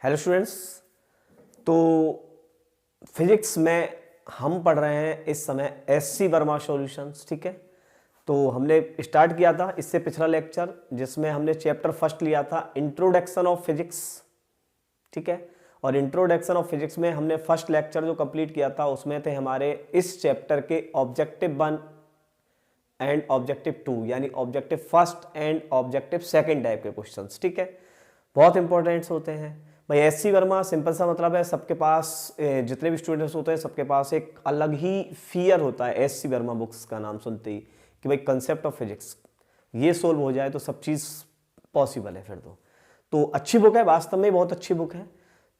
Hello students. तो physics में हम पढ़ रहे हैं इस समय एससी वर्मा सॉल्यूशंस। ठीक है, तो हमने स्टार्ट किया था इससे पिछला लेक्चर जिसमें हमने चैप्टर फर्स्ट लिया था इंट्रोडक्शन ऑफ फिजिक्स। ठीक है, और इंट्रोडक्शन ऑफ फिजिक्स में हमने फर्स्ट लेक्चर जो कंप्लीट किया था उसमें थे हमारे इस चैप्टर के ऑब्जेक्टिव 1 एंड ऑब्जेक्टिव 2 यानी objective first and objective second type के क्वेश्चंस। ठीक है, बहुत इंपॉर्टेंट्स होते हैं भाई। एससी वर्मा सिंपल सा मतलब है, सबके पास जितने भी स्टूडेंट्स होते हैं सबके पास एक अलग ही फियर होता है एससी वर्मा बुक्स का नाम सुनते ही कि भाई कंसेप्ट ऑफ फिजिक्स ये सोल्व हो जाए तो सब चीज़ पॉसिबल है। फिर तो अच्छी बुक है, वास्तव में बहुत अच्छी बुक है।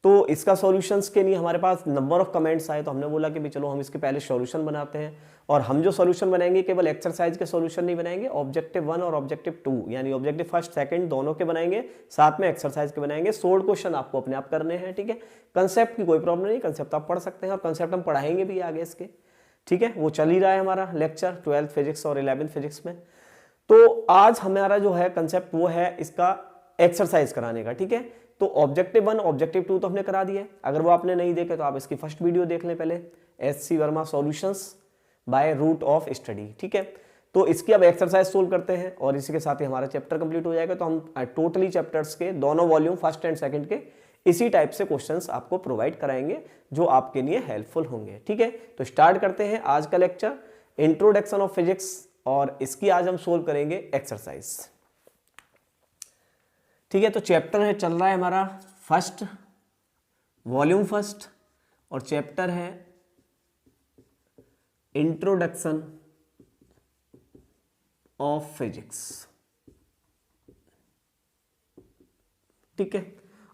तो इसका सॉल्यूशंस के लिए हमारे पास नंबर ऑफ कमेंट्स आए तो हमने बोला कि भाई चलो हम इसके पहले सॉल्यूशन बनाते हैं। और हम जो सॉल्यूशन बनाएंगे केवल एक्सरसाइज के सॉल्यूशन नहीं बनाएंगे, ऑब्जेक्टिव 1 और ऑब्जेक्टिव 2 यानी ऑब्जेक्टिव फर्स्ट सेकंड दोनों के बनाएंगे, साथ में एक्सरसाइज के बनाएंगे। सोल्व क्वेश्चन आपको अपने आप करने हैं। ठीक है, कंसेप्ट की कोई प्रॉब्लम नहीं, कंसेप्ट आप पढ़ सकते हैं और कंसेप्ट हम पढ़ाएंगे भी आगे इसके। ठीक है, वो चल ही रहा है हमारा लेक्चर 12th फिजिक्स और 11th फिजिक्स में। तो आज हमारा जो है कंसेप्ट वो है इसका एक्सरसाइज कराने का। ठीक है, तो ऑब्जेक्टिव 1 ऑब्जेक्टिव 2 तो हमने करा दिया है। अगर वो आपने नहीं देखे तो आप इसकी फर्स्ट वीडियो देख लें पहले, SC Varma solutions by route of study. ठीक है, तो इसकी अब एक्सरसाइज सोल्व करते हैं और इसी के साथ ही हमारा चैप्टर कंप्लीट हो जाएगा। तो हम टोटली चैप्टर्स के दोनों वॉल्यूम फर्स्ट एंड सेकंड के इसी टाइप से क्वेश्चंस आपको प्रोवाइड कराएंगे जो आपके लिए हेल्पफुल होंगे। ठीक है, तो स्टार्ट करते हैं आज का लेक्चर इंट्रोडक्शन ऑफ फिजिक्स और इसकी आज हम सोल्व करेंगे एक्सरसाइज। ठीक है, तो चैप्टर है चल रहा है हमारा फर्स्ट, वॉल्यूम फर्स्ट, और चैप्टर है इंट्रोडक्शन ऑफ फिजिक्स। ठीक है,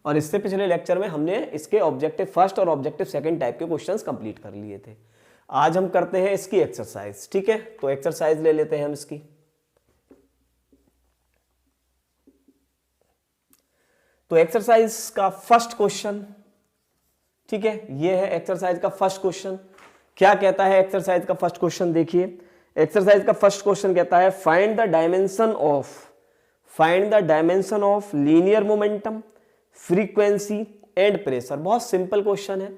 और इससे पिछले लेक्चर में हमने इसके ऑब्जेक्टिव फर्स्ट और ऑब्जेक्टिव सेकंड टाइप के क्वेश्चंस कंप्लीट कर लिए थे। आज हम करते हैं इसकी एक्सरसाइज। ठीक है, तो एक्सरसाइज ले लेते हैं हम इसकी। तो एक्सरसाइज का फर्स्ट क्वेश्चन, ठीक है, ये है एक्सरसाइज का फर्स्ट क्वेश्चन। क्या कहता है एक्सरसाइज का फर्स्ट क्वेश्चन? देखिए, एक्सरसाइज का फर्स्ट क्वेश्चन कहता है find the dimension of linear momentum, frequency and pressure. बहुत सिंपल क्वेश्चन है,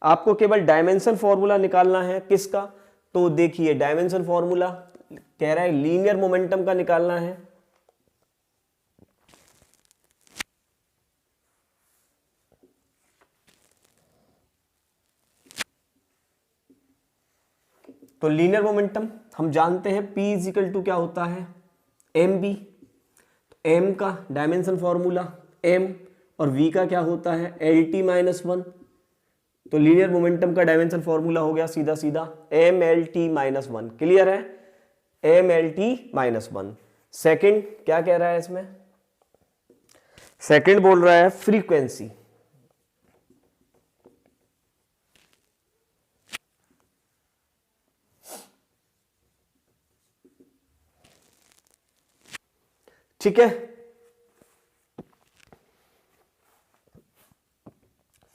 आपको केवल डायमेंशन फॉर्मूला निकालना है। किसका? तो देखिए डायमेंशन फॉर्मूला कह रहा है लीनियर मोमेंटम का निकालना है। तो लीनियर मोमेंटम हम जानते हैं P इजिकल टू क्या होता है, mb। तो m का डायमेंशन फॉर्मूला m और v का क्या होता है lt-1। तो लीनियर मोमेंटम का डायमेंशन फॉर्मूला हो गया सीधा सीधा mlt-1। क्लियर है, mlt-1। सेकंड क्या कह रहा है इसमें? सेकंड बोल रहा है फ्रीक्वेंसी। ठीक है,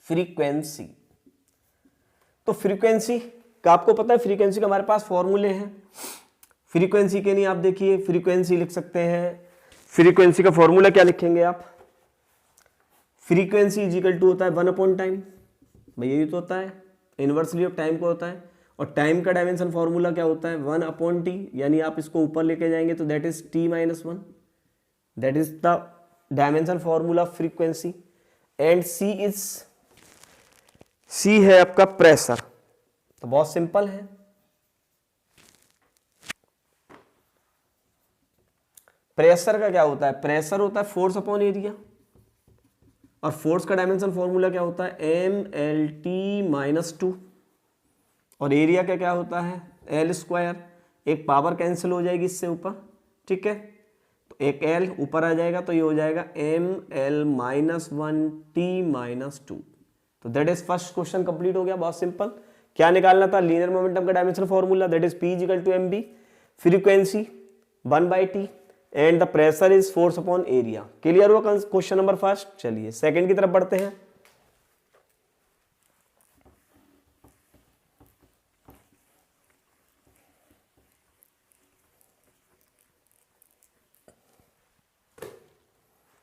फ्रीक्वेंसी। तो फ्रीक्वेंसी का आपको पता है, फ्रीक्वेंसी का हमारे पास फॉर्मूले हैं। फ्रीक्वेंसी के लिए आप देखिए फ्रीक्वेंसी लिख सकते हैं। फ्रीक्वेंसी का फॉर्मूला क्या लिखेंगे आप? फ्रीक्वेंसी इजिकल टू होता है 1 अपॉन टाइम। भाई यही तो होता है, इनवर्सली ऑफ टाइम को होता है। और टाइम का डायमेंशन फॉर्मूला क्या होता है 1 अपॉन टी, यानी आप इसको ऊपर लेके जाएंगे तो that is t-1। That is the dimension formula of frequency and C है आपका प्रेशर। तो बहुत सिंपल है, प्रेशर का क्या होता है? प्रेशर होता है फोर्स अपॉन एरिया, और फोर्स का डायमेंशन फॉर्मूला क्या होता है mlt-2, और एरिया का क्या होता है l²। एक पावर कैंसिल हो जाएगी इससे ऊपर। ठीक है, एक L ऊपर आ जाएगा तो ये हो जाएगा ml-1t-2। तो that is first question complete हो गया। बहुत सिंपल, क्या निकालना था? लीनियर मोमेंटम का dimension formula that is P is equal to mb, frequency 1/t and the pressure is force upon area. Clear हुआ क्वेश्चन नंबर फर्स्ट। चलिए सेकंड की तरफ बढ़ते हैं।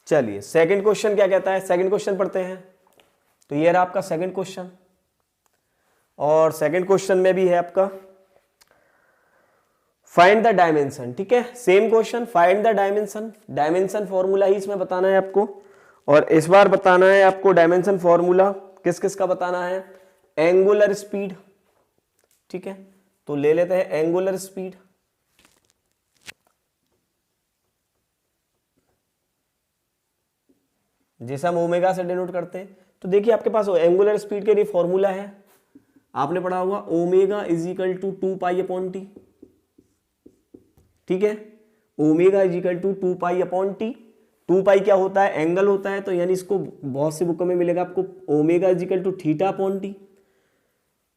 चलिए सेकंड क्वेश्चन क्या कहता है, सेकंड क्वेश्चन पढ़ते हैं। तो ये रहा आपका सेकंड क्वेश्चन। और सेकंड क्वेश्चन में भी है आपका फाइंड द डायमेंशन, ठीक है, same question, find the dimension. Dimension formula ही इसमें बताना है आपको, और इस बार बताना है आपको डायमेंशन फॉर्मूला किस किस का बताना है, एंगुलर स्पीड, ठीक है। तो ले लेते हैं एंगुलर स्पीड। जैसे हम ओमेगा से डिनोट करते हैं, तो देखिए आपके पास एंगुलर स्पीड के लिए फॉर्मूला है, आपने पढ़ा होगा omega is equal to 2 pi upon T, ठीक है। Omega is equal to 2 pi upon T. 2 pi क्या होता है, एंगल होता है, तो यानी इसको बहुत सी बुकों में मिलेगा आपको omega is equal to theta upon T,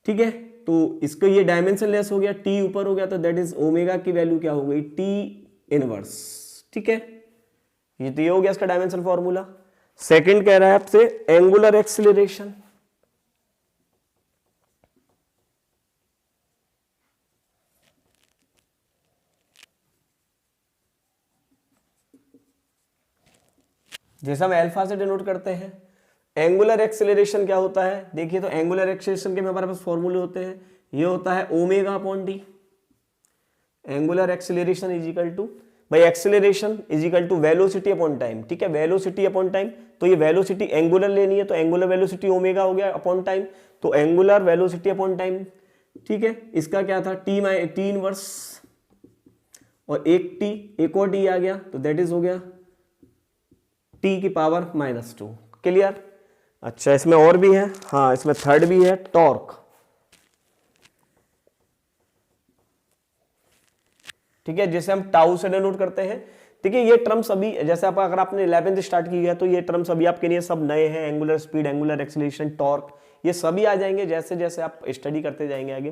ठीक है। तो इसको ये डायमेंशन लेस हो गया, टी ऊपर हो गया, तो दैट इज ओमेगा की वैल्यू क्या हो गई, टी इनवर्स, ठीक है। ये तो ये हो गया इसका डायमेंशन फॉर्मूला। सेकंड कह रहा है आपसे एंगुलर एक्सीलरेशन। जैसे हम अल्फा से डिनोट करते हैं, एंगुलर एक्सेलरेशन क्या होता है, देखिए तो एंगुलर एक्सेलरेशन के हमारे पास फॉर्मूले होते हैं, ये होता है omega upon T. Angular acceleration is equal to, भाई acceleration is equal to velocity upon time, ठीक है, वेलोसिटी अपॉन टाइम। तो ये वेलोसिटी एंगुलर लेनी है, तो एंगुलर वेलोसिटी ओमेगा हो गया अपॉन टाइम, तो एंगुलर वेलोसिटी अपॉन टाइम, ठीक है। इसका क्या था, टी इनवर्स, और एक और टी आ गया, तो दैट इज हो गया टी की पावर -2। क्लियर। अच्छा इसमें और भी है, हाँ इसमें थर्ड भी है, टॉर्क, ठीक है, जैसे हम टाउ से डिनोट करते हैं। देखिए ये टर्म्स अभी, जैसे आप अगर आपने 11th स्टार्ट की है तो ये टर्म्स अभी आपके लिए सब नए हैं, angular speed, angular acceleration, torque, ये सभी आ जाएंगे जैसे जैसे आप स्टडी करते जाएंगे आगे।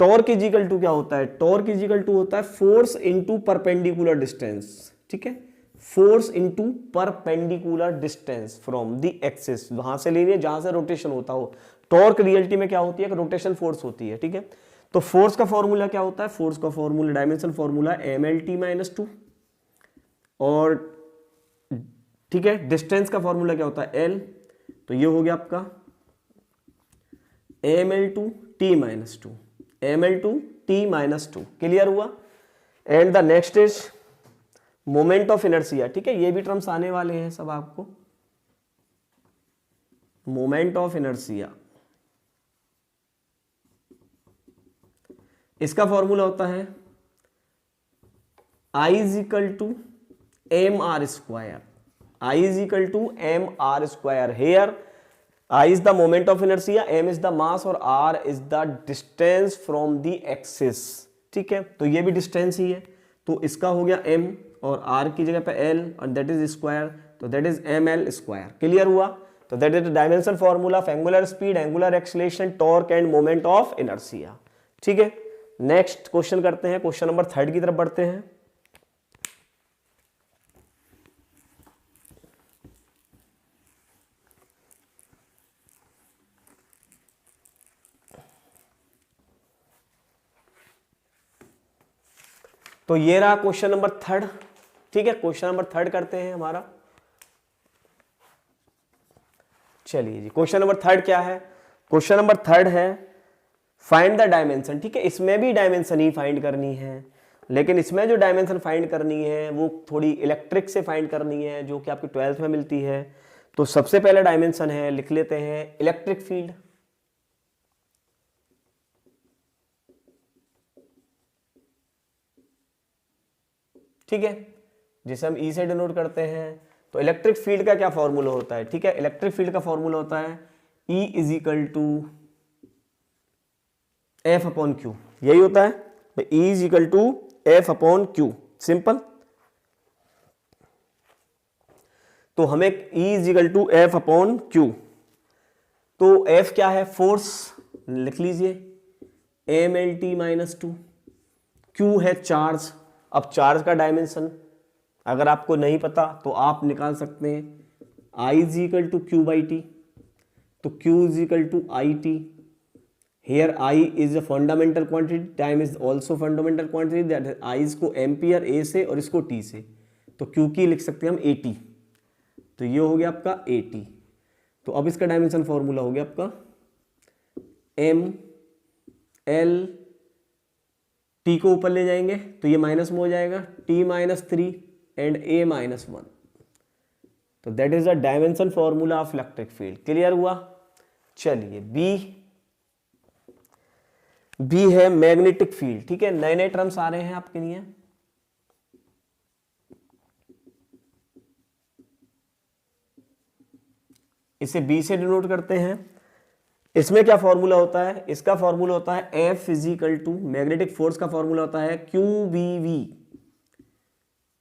टॉर्क इज इक्वल टू क्या होता है, टॉर्क इज इक्वल टू होता है फोर्स इनटू परपेंडिकुलर डिस्टेंस, ठीक है, force into perpendicular distance from the axis, वहां से ले लिए जहां से रोटेशन होता हो। टॉर्क रियलिटी में क्या होती है, रोटेशन फोर्स होती है, ठीक है। तो फोर्स का फॉर्मूला क्या होता है, फोर्स का फॉर्मूला, डायमेंशन फॉर्मूला mlt-2, और ठीक है, डिस्टेंस का फॉर्मूला क्या होता है l, तो ये हो गया आपका ml2t-2, ml2t-2। क्लियर हुआ। And the next is moment of inertia, ठीक है, ये भी टर्म्स आने वाले हैं सब आपको। मोमेंट ऑफ इनर्शिया, इसका फॉर्मूला होता है I is equal to M R square, I is equal to M R square. Here I is the moment of inertia, m is the mass, और r is the distance from the axis, ठीक है। तो ये भी distance ही है, तो इसका हो गया m, और r की जगह पे l, और दैट इज स्क्वायर, तो that is ml square. Clear हुआ। तो that is the dimension formula of angular speed, angular acceleration, torque and moment of inertia, ठीक है। नेक्स्ट क्वेश्चन करते हैं, क्वेश्चन नंबर 3 की तरफ बढ़ते हैं। तो ये रहा क्वेश्चन नंबर 3, ठीक है, क्वेश्चन नंबर 3 करते हैं हमारा। चलिए जी, क्वेश्चन नंबर 3 क्या है, क्वेश्चन नंबर 3 है फाइंड द डायमेंशन, ठीक है। इसमें भी डायमेंशन ही फाइंड करनी है, लेकिन इसमें जो डायमेंशन फाइंड करनी है वो थोड़ी इलेक्ट्रिक से फाइंड करनी है, जो कि आपकी 12th में मिलती है। तो सबसे पहला डायमेंशन है, लिख लेते हैं, इलेक्ट्रिक फील्ड, ठीक है, जिसे हम ई से डिनोट करते हैं। तो इलेक्ट्रिक फील्ड का क्या फॉर्मूला होता है, ठीक है, इलेक्ट्रिक फील्ड का फॉर्मूला होता है E is equal to F upon Q, यही होता है, E is equal to F upon Q, simple. तो हमें E is equal to F upon Q, तो F क्या है, फोर्स, लिख लीजिए mlt-2, Q है चार्ज। अब चार्ज का डायमेंशन अगर आपको नहीं पता तो आप निकाल सकते हैं, I is equal to Q by T, तो Q is equal to I T. Here I is a fundamental quantity, time is also fundamental quantity, that है I इसको एम्पियर A से और इसको T से, तो Q की लिख सकते हैं हम AT, तो ये हो गया आपका AT। तो अब इसका डायमेंशन फॉर्मूला हो गया आपका एम एल, टी को ऊपर ले जाएंगे तो ये माइनस में हो जाएगा, T minus 3 and A minus 1। तो that is the dimension formula of electric field. Clear हुआ? चलिए बी है मैग्नेटिक फील्ड। ठीक है, नए नए टर्म्स आ रहे हैं आपके लिए। इसे बी से डिनोट करते हैं। इसमें क्या फॉर्मूला होता है? इसका फॉर्मूला होता है F is equal to, magnetic force का फॉर्मूला होता है Q V V.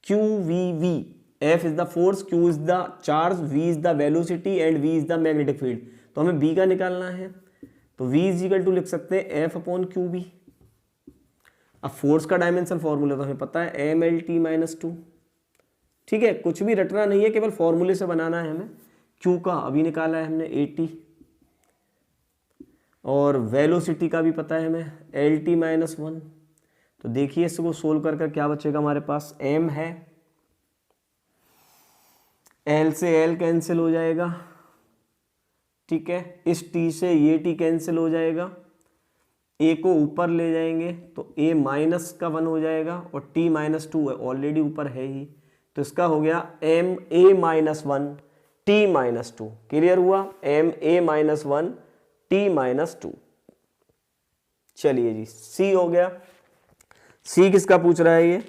Q V V, F is the force, Q is the charge, V is the velocity and V is the magnetic field. तो हमें B का निकालना है, तो v is equal to लिख सकते हैं एफ अपॉन क्यू बी। अब फोर्स का डायमेंशन फॉर्मूला तो हमें पता है एम एल टी माइनस 2। ठीक है, कुछ भी रटना नहीं है, केवल फॉर्मूले से बनाना है हमें। क्यू का अभी निकाला है हमने 80, और वेलोसिटी का भी पता है हमें एल टी माइनस 1। तो देखिए इसको सोल्व कर कर क्या बचेगा हमारे पास, एम है, एल से एल कैंसिल हो जाएगा। ठीक है, इस टी से ये टी कैंसिल हो जाएगा, ए को ऊपर ले जाएंगे तो ए माइनस का 1 हो जाएगा, और टी माइनस 2 ऑलरेडी ऊपर है ही, तो इसका हो गया M A minus 1 T minus 2। Clear हुआ? M A minus 1 T minus 2। चलिए जी, सी हो गया। सी किसका पूछ रहा है? ये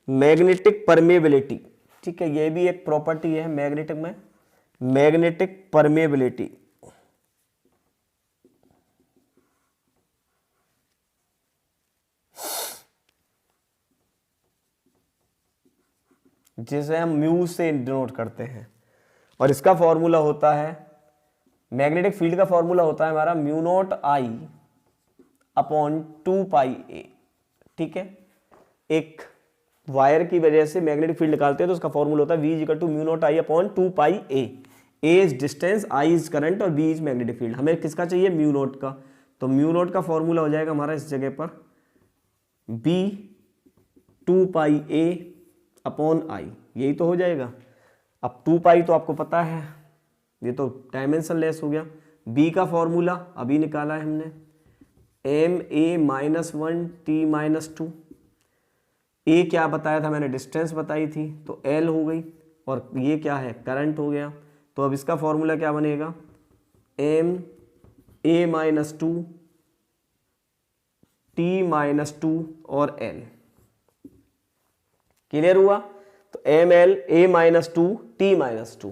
मैग्नेटिक परमेबिलिटी। ठीक है, ये भी एक प्रॉपर्टी है मैग्नेटिक में, मैग्नेटिक परमेबिलिटी। जिसे हम म्यू से डिनोट करते हैं, और इसका फॉर्मूला होता है, मैग्नेटिक फील्ड का फॉर्मूला होता है हमारा mu naught I upon 2 pi ए। ठीक है, एक वायर की वजह से मैग्नेटिक फील्ड निकालते हैं तो उसका फॉर्मूला होता है v equal to mu naught I upon 2 pi A. A is distance, I is current और बी इज मैग्नेटिक फील्ड। हमें किसका चाहिए? म्यू नॉट का। तो म्यू नॉट का फॉर्मूला हो जाएगा हमारा इस जगह पर b 2 pi A upon I, यही तो हो जाएगा। अब 2 पाई तो आपको पता है, ये तो डायमेंशन लेस हो गया। b का फॉर्मूला अभी निकाला है हमने, M A minus 1 T minus 2। A क्या बताया था मैंने? डिस्टेंस बताई थी, तो एल हो गई, और ये क्या है? करंट हो गया। तो अब इसका फॉर्मूला क्या बनेगा? M A minus 2 T minus 2 और एल। क्लियर हुआ? तो M L A minus 2 T minus 2।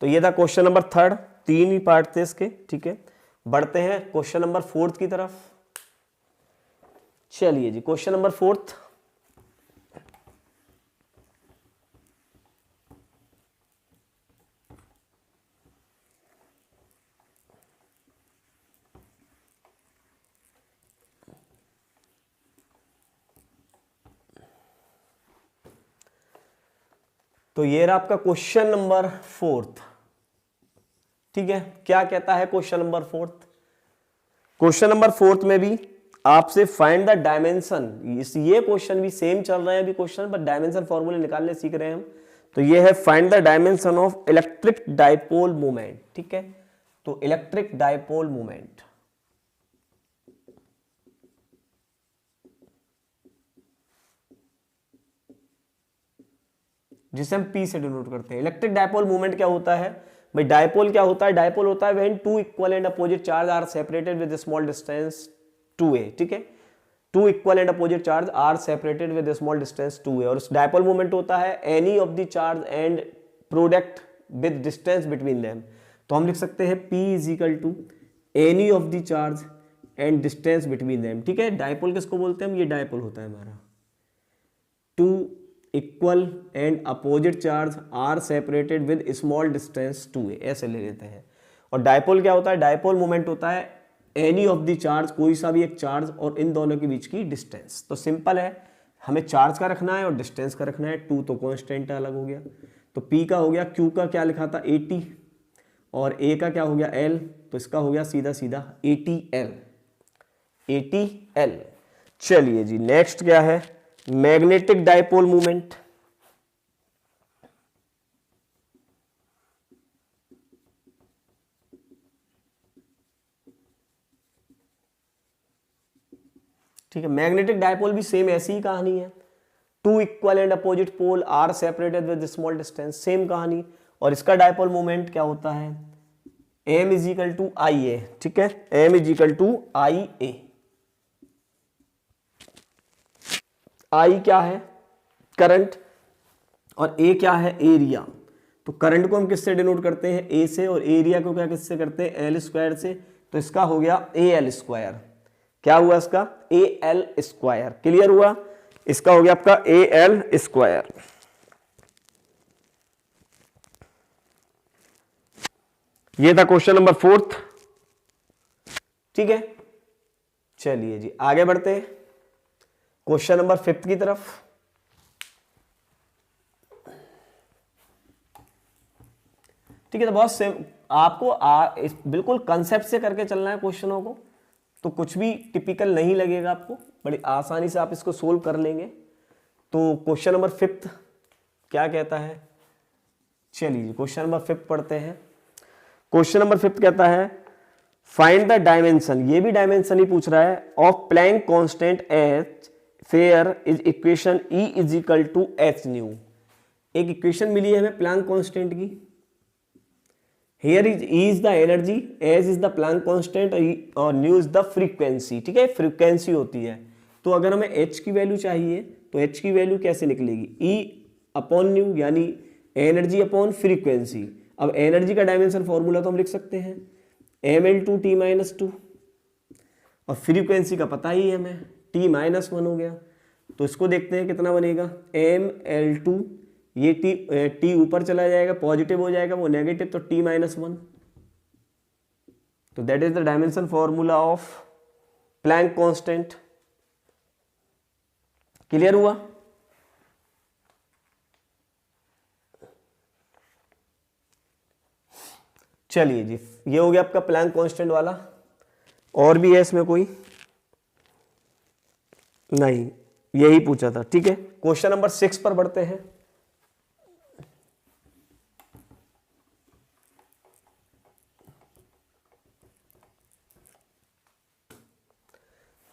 तो ये था क्वेश्चन नंबर 3। 3 ही पार्ट थे इसके। ठीक है, बढ़ते हैं क्वेश्चन नंबर 4 की तरफ। चलिए जी, क्वेश्चन नंबर 4। तो ये रहा आपका क्वेश्चन नंबर 4। ठीक है, क्या कहता है क्वेश्चन नंबर 4? क्वेश्चन नंबर 4 में भी आपसे फाइंड द डायमेंशन, ये क्वेश्चन भी सेम चल रहे हैं अभी क्वेश्चन, पर डायमेंशन फॉर्मूले निकालने सीख रहे हैं हम। तो ये है find the dimension of electric dipole moment. ठीक है, तो इलेक्ट्रिक डाइपोल मोमेंट, जिसे हम P से डिनोट करते हैं। इलेक्ट्रिक डाइपोल मूवमेंट क्या होता है भाई? डाइपोल क्या होता है? डाइपोल होता है when 2 equal and opposite charge are separated with small distance 2a। ठीक है, 2 equal and opposite charge are separated with small distance 2a, और उस डाइपोल मूवमेंट होता है any of the charge and product with distance between them. तो हम लिख सकते हैं P is equal to any of the charge and distance between them. ठीक है, डाइपोल किसको बोलते हैं हम? ये डाइपोल होता है हमारा। 2 equal and opposite charge are separated with small distance 2a, ऐसे ले लेते हैं। और डाइपोल क्या होता है? डाइपोल मोमेंट होता है एनी ऑफ द चार्ज, कोई सा भी एक चार्ज और इन दोनों के बीच की डिस्टेंस। तो सिंपल है, हमें चार्ज का रखना है और डिस्टेंस का रखना है। 2 तो कॉन्स्टेंट अलग हो गया, तो P का हो गया, Q का क्या लिखा था 80, और A का क्या हो गया L, तो इसका हो गया सीधा सीधा 80L। 80L। चलिए जी, नेक्स्ट क्या है? Magnetic dipole movement. ठीक है। मैग्नेटिक डायपोल भी सेम ऐसी ही कहानी है, two equal and opposite pole are separated with small distance, same कहानी। और इसका डायपोल मोमेंट क्या होता है, m is equal to I A, ठीक है, m is equal to I A. I क्या है, करंट, और ए क्या है, एरिया। तो करंट को हम किससे डिनोट करते हैं, ए से, और एरिया को क्या किससे करते हैं, एल स्क्वायर से। तो इसका हो गया ए एल स्क्वायर। क्या हुआ इसका, ए एल स्क्वायर। क्लियर हुआ, इसका हो गया आपका ए एल स्क्वायर। ये था क्वेश्चन नंबर 4। ठीक है, चलिए जी आगे बढ़ते हैं क्वेश्चन नंबर 5 की तरफ। ठीक है, तो बहुत सेम आपको बिल्कुल कंसेप्ट से करके चलना है क्वेश्चनों को, तो कुछ भी टिपिकल नहीं लगेगा आपको, बड़ी आसानी से आप इसको सोल्व कर लेंगे। तो क्वेश्चन नंबर 5 क्या कहता है, चलिए क्वेश्चन नंबर 5 पढ़ते हैं। क्वेश्चन नंबर 5 कहता है फाइंड द डायमेंशन, ये भी डायमेंशन ही पूछ रहा है, of Planck constant H fair is equation E is equal to H nu. एक इक्वेशन मिली है हमें प्लैंक कांस्टेंट की। Here is E is the energy, H is the Planck constant और न्यू इज द फ्रीक्वेंसी। ठीक है, frequency होती है। तो अगर हमें H की वैल्यू चाहिए तो H की वैल्यू कैसे निकलेगी, E अपॉन न्यू, यानी एनर्जी अपॉन फ्रीक्वेंसी। अब एनर्जी का डायमेंशन फॉर्मूला तो हम लिख सकते हैं mL2T-2, और फ्रीक्वेंसी का पता ही है हमें T-1 हो गया। तो इसको देखते हैं कितना बनेगा, mL2, ये टी ऊपर चला जाएगा, पॉजिटिव हो जाएगा, वो नेगेटिव, तो T-1। तो that is the dimension formula of Planck constant. Clear हुआ, चलिए जी ये हो गया आपका प्लैंक कांस्टेंट वाला। और भी है इसमें कोई, नहीं, यही पूछा था। ठीक है, क्वेश्चन नंबर 6 पर बढ़ते हैं।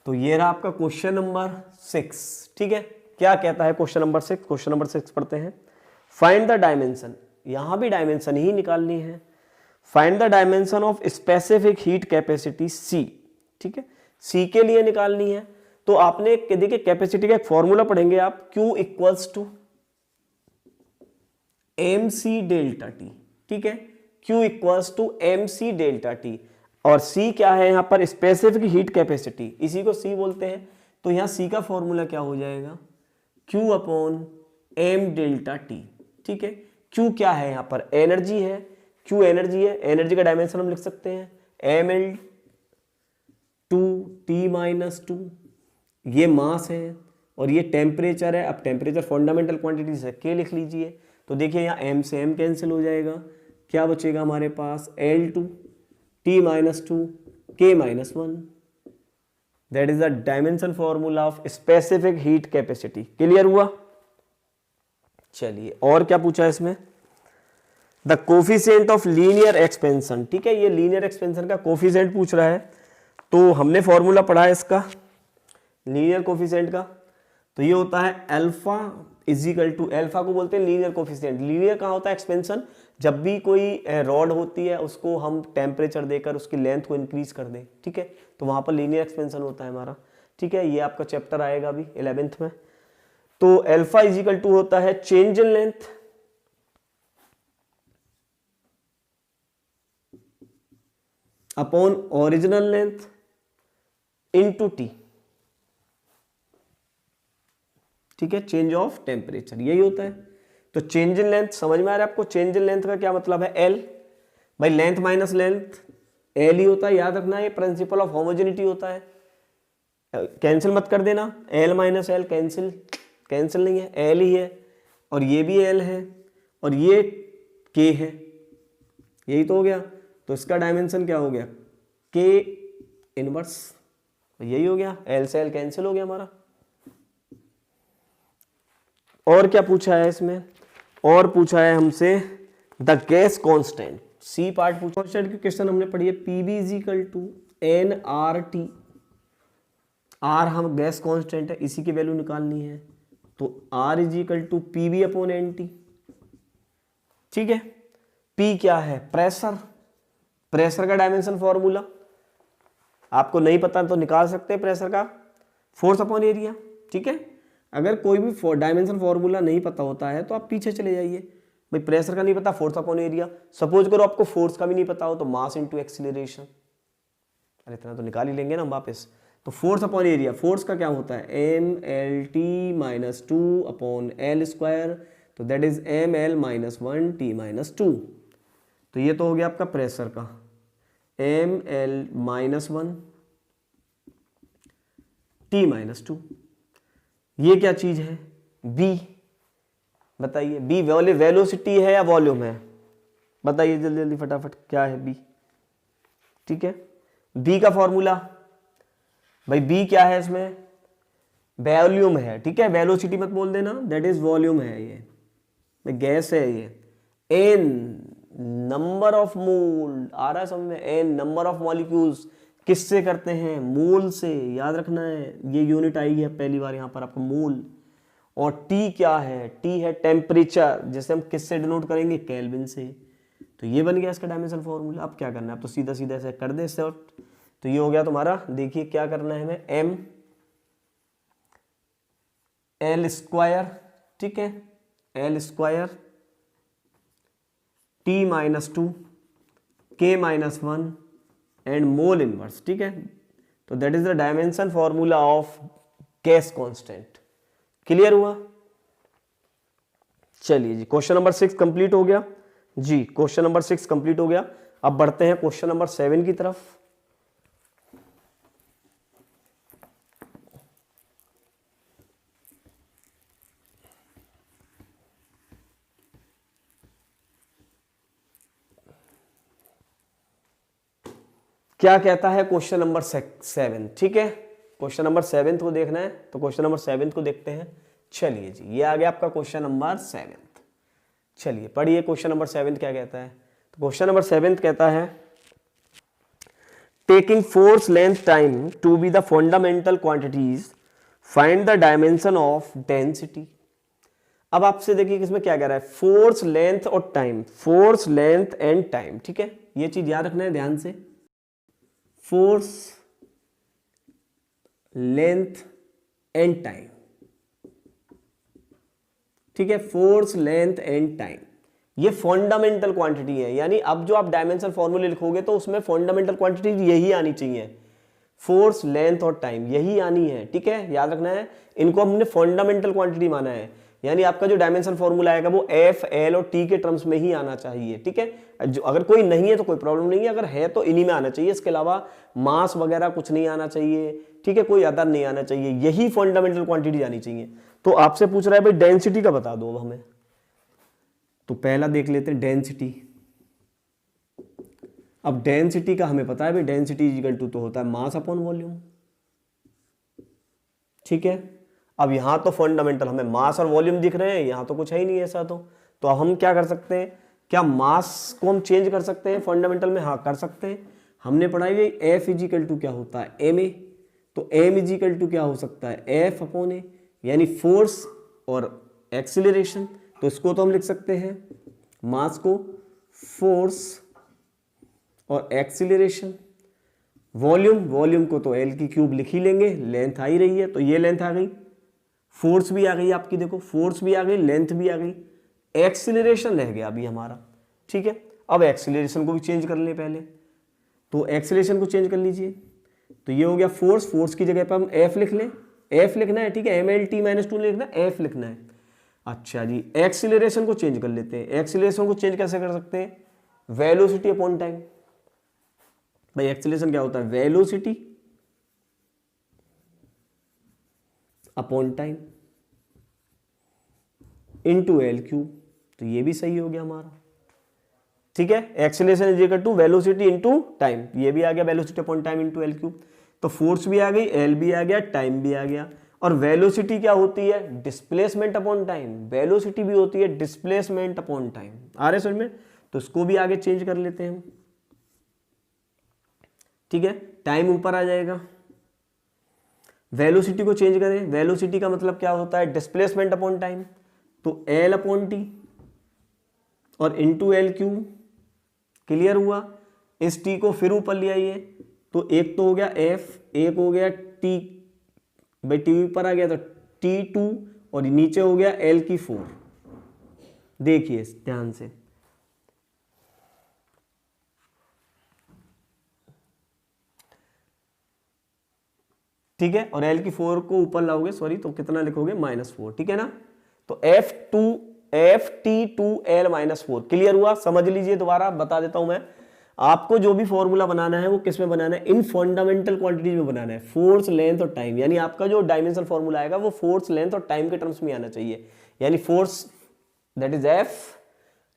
तो ये रहा आपका क्वेश्चन नंबर 6। ठीक है, क्या कहता है क्वेश्चन नंबर 6, क्वेश्चन नंबर 6 पढ़ते हैं। फाइंड द डायमेंशन, यहां भी डायमेंशन ही निकालनी है। Find the dimension of specific heat capacity C. ठीक है, सी के लिए निकालनी है। तो आपने देखिए कैपेसिटी का एक फॉर्मूला पढ़ेंगे आप, Q equals to M C delta T. ठीक है, Q equals to M C delta T, और C क्या है यहाँ पर, स्पेसिफिक हीट कैपेसिटी, इसी को C बोलते हैं। तो यहाँ C का फॉर्मूला क्या हो जाएगा, Q upon M delta T. ठीक है, Q क्या है यहाँ पर, एनर्जी है, Q एनर्जी है, एनर्जी का डायमेंशन हम लिख सकते हैं mL2T-2, ये मास है और ये टेम्परेचर है। अब टेम्परेचर फंडामेंटल क्वांटिटी से K लिख लीजिए। तो देखिए यहाँ M से M कैंसिल हो जाएगा, क्या बचेगा हमारे पास, L2T-2 K-1। That is the dimension formula of specific heat capacity. Clear हुआ, चलिए और क्या पूछा है इसमें, the coefficient of linear expansion. ठीक है, ये लीनियर एक्सपेंशन का कोफिशिएंट पूछ रहा है। तो हमने फॉर्मूला पढ़ा है इसका लीनियर कोफिशिएंट का, तो ये होता है alpha is equal to, alpha को बोलते हैं लीनियर कोफिशिएंट। लीनियर कहाँ होता है, एक्सपेंशन, जब भी कोई रॉड होती है उसको हम टेम्परेचर देकर उसकी लेंथ को इंक्रीज कर दें। ठीक है, तो वहां पर लीनियर एक्सपेंशन होता है हमारा। ठीक है, ये आपका चैप्टर आएगा अभी 11th में। तो अल्फा इज इक्वल टू होता है change in length upon original length into T. ठीक है, चेंज ऑफ टेम्परेचर यही होता है। तो चेंज इन लेंथ समझ में आ रहा है आपको, चेंज इन लेंथ का क्या मतलब है, एल भाई, लेंथ माइनस लेंथ एल ही होता है, याद रखना, ये प्रिंसिपल ऑफ होमोजेनिटी होता है। कैंसिल मत कर देना, L minus L cancel, cancel नहीं है, एल ही है, और ये भी एल है, और ये के है, यही तो हो गया। तो इसका डायमेंशन क्या हो गया, के इनवर्स, यही हो गया, एल से एल कैंसिल हो गया हमारा। और क्या पूछा है इसमें, और पूछा है हमसे the gas constant. C part पूछा, कांस्टेंट की क्वेश्चन हमने पढ़ी है, PB is equal to N R T R हम गैस कांस्टेंट है, इसी की वैल्यू निकालनी है, तो R is equal to P B upon N T. ठीक है, पी क्या है? प्रेशर। प्रेशर का डायमेंशन फॉर्मूला आपको नहीं पता तो निकाल सकते हैं, प्रेशर का फोर्स अपॉन एरिया। ठीक है, अगर कोई भी डायमेंशन फॉर्मूला नहीं पता होता है तो आप पीछे चले जाइए। भाई प्रेशर का नहीं पता, फोर्स अपॉन एरिया। सपोज करो आपको फोर्स का भी नहीं पता हो तो मास इनटू एक्सीलरेशन। अरे इतना तो निकाल ही लेंगे ना हम वापस। तो फोर्स अपॉन एरिया, फोर्स का क्या होता है? M L T minus two upon L square, तो that is M L minus one T minus two. तो ये तो हो गया आपका प्रेशर का, M L minus one T minus two. ये क्या चीज है? बी। बताइए बी वेलोसिटी है या वॉल्यूम है? बताइए जल्दी जल्दी फटाफट, क्या है बी? ठीक है, बी का फॉर्मूला, भाई बी क्या है इसमें? वॉल्यूम है। ठीक है, वेलोसिटी मत बोल देना, दैट इज वॉल्यूम है। ये गैस है, ये एन नंबर ऑफ मोल, आ रहा है समझ में? एन नंबर ऑफ मॉलिक्यूल्स किससे करते हैं? मोल से, याद रखना है, ये यूनिट आई है पहली बार यहाँ पर आपका, मोल। और टी क्या है? टी है टेम्परेचर, जैसे हम किससे डिनोट करेंगे? केल्विन से। तो ये बन गया इसका डायमेंशन फॉर्मूला। अब क्या करना है? अब तो सीधा सीधा ऐसे कर दे शॉर्ट। तो ये हो गया तुम्हारा, देखिए क्या करना है हमें, एम एल स्क्वायर, ठीक है, L square T minus two K minus one and mole inverse. ठीक है, तो that is the dimension formula of gas constant. Clear हुआ? चलिए जी, क्वेश्चन नंबर 6 कंप्लीट हो गया जी। क्वेश्चन नंबर 6 कंप्लीट हो गया। अब बढ़ते हैं क्वेश्चन नंबर 7 की तरफ। क्या कहता है क्वेश्चन नंबर 7? ठीक है, क्वेश्चन नंबर 7 को देखना है तो क्वेश्चन नंबर 7 को देखते हैं। चलिए जी, ये आ गया आपका क्वेश्चन नंबर 7। चलिए पढ़िए क्वेश्चन नंबर 7 क्या कहता है। तो क्वेश्चन नंबर 7 कहता है, taking force length time to be the fundamental quantities, find the dimension of density. अब आपसे देखिए किसमें क्या कह रहा है, फोर्स लेंथ और टाइम, फोर्स लेंथ एंड टाइम। ठीक है, ये चीज याद रखना है ध्यान से, फोर्स लेंथ एंड टाइम। ठीक है, फोर्स लेंथ एंड टाइम ये फंडामेंटल क्वांटिटी है, यानी अब जो आप डायमेंशन फॉर्मूले लिखोगे तो उसमें फंडामेंटल क्वांटिटी यही आनी चाहिए, फोर्स लेंथ और टाइम यही आनी है। ठीक है, याद रखना है, इनको हमने फंडामेंटल क्वांटिटी माना है, यानी आपका जो डायमेंशन फॉर्मूला आएगा वो एफ एल और टी के टर्म्स में ही आना चाहिए। ठीक है, जो अगर कोई नहीं है तो कोई प्रॉब्लम नहीं है, अगर है तो इन्हीं में आना चाहिए, इसके अलावा मास वगैरह कुछ नहीं आना चाहिए। ठीक है, कोई अदर नहीं आना चाहिए, यही फंडामेंटल क्वांटिटी आनी चाहिए। तो आपसे पूछ रहा है भाई डेंसिटी का बता दो अब हमें, तो पहला देख लेते हैं डेंसिटी। अब डेंसिटी का हमें पता है भाई, डेंसिटी इक्वल टू तो होता है मास अपॉन वॉल्यूम। ठीक है, अब यहां तो फंडामेंटल हमें मास और वॉल्यूम दिख रहे हैं, यहां तो कुछ है ही नहीं ऐसा। तो अब हम क्या कर सकते हैं, क्या मास को हम चेंज कर सकते हैं फंडामेंटल में? हाँ कर सकते हैं। हमने पढ़ा है एफ इजिकल टू क्या होता है, एम ए। तो एम इजिकल टू क्या हो सकता है, एफ अपॉन ए, यानी फोर्स और एक्सीलरेशन। तो इसको तो हम लिख सकते हैं मास को फोर्स और एक्सीलरेशन। वॉल्यूम को तो एल की क्यूब लिख ही लेंगे, लेंथ आ ही रही है तो ये लेंथ आ गई, फोर्स भी आ गई आपकी, देखो फोर्स भी आ गई, लेंथ भी आ गई, एक्सीलरेशन रह गया अभी हमारा। ठीक है, अब एक्सीलरेशन को भी चेंज कर ले पहले, तो एक्सीलरेशन को चेंज कर लीजिए। तो ये हो गया फोर्स, फोर्स की जगह पर हम एफ लिख लें, एफ लिखना है। ठीक है, M L T minus two लिखना है, एफ लिखना है। अच्छा जी, एक्सीलरेशन को चेंज कर लेते हैं। एक्सीलरेशन को चेंज कैसे कर सकते हैं, वेलोसिटी अपॉन टाइम। भाई एक्सीलरेशन क्या होता है, velocity upon time into L cube. तो ये भी सही हो गया हमारा। ठीक है, acceleration is equal to velocity into time, ये भी आ गया velocity upon time into L cube. तो फोर्स भी आ गई, एल भी आ गया, टाइम भी आ गया। और वेलोसिटी क्या होती है, डिस्प्लेसमेंट अपॉन टाइम। वेलोसिटी भी होती है डिस्प्लेसमेंट अपॉन टाइम। आ रहे समझ में? तो इसको भी आगे चेंज कर लेते हैं हम। ठीक है, टाइम ऊपर आ जाएगा, वेलोसिटी को चेंज करें, वेलोसिटी का मतलब क्या होता है, डिस्प्लेसमेंट अपॉन टाइम, तो एल अपॉन टी और इंटू एल क्यू। क्लियर हुआ। इस टी को फिर ऊपर ले आइए, तो एक तो हो गया एफ, एक हो गया टी, भाई टी ऊपर आ गया तो टी टू, और नीचे हो गया एल की 4। देखिए ध्यान से, ठीक है, और एल की 4 को ऊपर लाओगे, सॉरी, तो कितना लिखोगे, -4, ठीक है ना। तो F T two L -4। Clear हुआ। समझ लीजिए, दोबारा बता देता हूं मैं आपको, जो भी फॉर्मूला बनाना है वो किस में बनाना है, इन फंडामेंटल क्वांटिटीज में बनाना है, फोर्स, लेंथ और टाइम। यानी आपका जो डायमेंशनल फॉर्मूला आएगा वो फोर्स, लेंथ और टाइम के टर्म्स में आना चाहिए। यानी force that is F,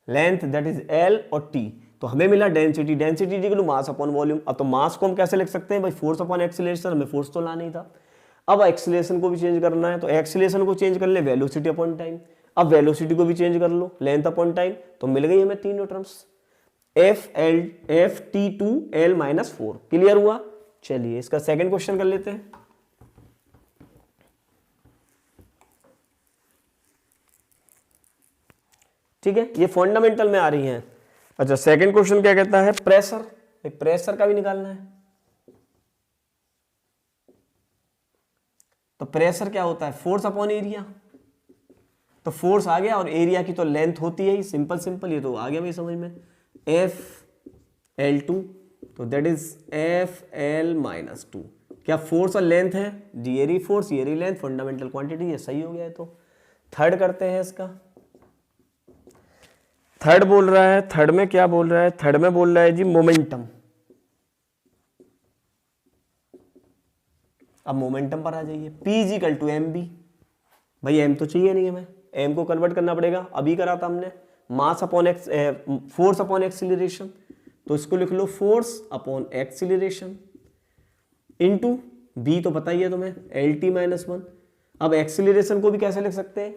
length that is L और टी। तो हमें मिला density, density equal to mass upon volume. अब तो मास को हम कैसे लिख सकते हैं भाई, फोर्स अपॉन एक्सीलरेशन, हमें फोर्स तो लाना ही था। अब एक्सीलरेशन को भी चेंज करना है, तो एक्सीलरेशन को चेंज कर ले, वेलोसिटी अपॉन टाइम। अब वेलोसिटी को भी चेंज कर लो, लेंथ अपॉन टाइम। तो मिल गई हमें तीनों terms, F T two L -4। Clear हुआ। चलिए इसका सेकंड क्वेश्चन कर लेते हैं। ठीक है, ये फंडामेंटल में आ रही हैं। अच्छा, सेकंड क्वेश्चन क्या कहता है, प्रेशर। प्रेशर का भी निकालना है। तो प्रेशर क्या होता है, फोर्स अपॉन एरिया। तो फोर्स आ गया और एरिया की तो लेंथ होती है ही, सिंपल सिंपल, ये तो आ गया मेरी समझ में। एफ एल टू, तो दैट इज एफ एल -2। क्या फोर्स और लेंथ है जी, ये रही फोर्स, ये रही लेंथ, फंडामेंटल क्वांटिटी, ये सही हो गया है। तो थर्ड करते हैं इसका। थर्ड बोल रहा है, थर्ड में क्या बोल रहा है, थर्ड में बोल रहा है जी मोमेंटम। अब मोमेंटम पर आ जाइए, P equal to M B. भाई एम तो चाहिए नहीं हमें, एम को कन्वर्ट करना पड़ेगा, अभी करा था हमने, mass upon X, force upon acceleration. तो इसको लिख लो force upon acceleration into B, तो पता ही है तुम्हें, एल टी -1। अब एक्सीलरेशन को भी कैसे लिख सकते हैं,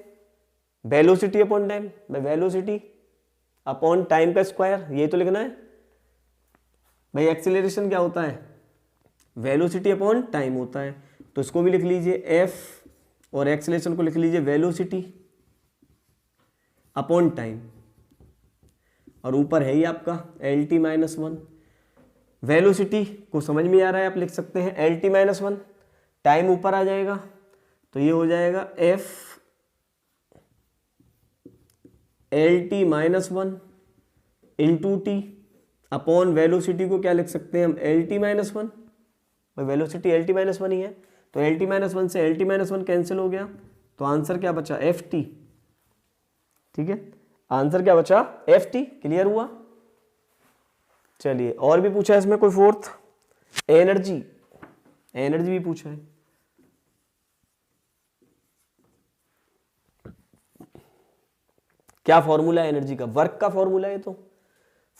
velocity upon time, velocity upon time का स्क्वायर, ये तो लिखना है भाई। एक्सीलरेशन क्या होता है, वेलोसिटी अपॉन टाइम होता है। तो इसको भी लिख लीजिए एफ, और एक्सीलरेशन को लिख लीजिए वेलोसिटी अपॉन टाइम, और ऊपर है ही आपका एल टी -1। वेलोसिटी को समझ में आ रहा है, आप लिख सकते हैं एल टी -1, टाइम ऊपर आ जाएगा, तो ये हो जाएगा F L T -1 into T upon velocity को क्या लिख सकते हैं हम, L T -1। Velocity L T -1 ही है, तो एल टी -1 से एल टी -1 कैंसिल हो गया, तो आंसर क्या बचा, एफ टी। ठीक है, आंसर क्या बचा, एफ टी। क्लियर हुआ। चलिए और भी पूछा है इसमें कोई फोर्थ, एनर्जी, एनर्जी भी पूछा है। क्या फॉर्मूला है एनर्जी का, वर्क का फॉर्मूला है, तो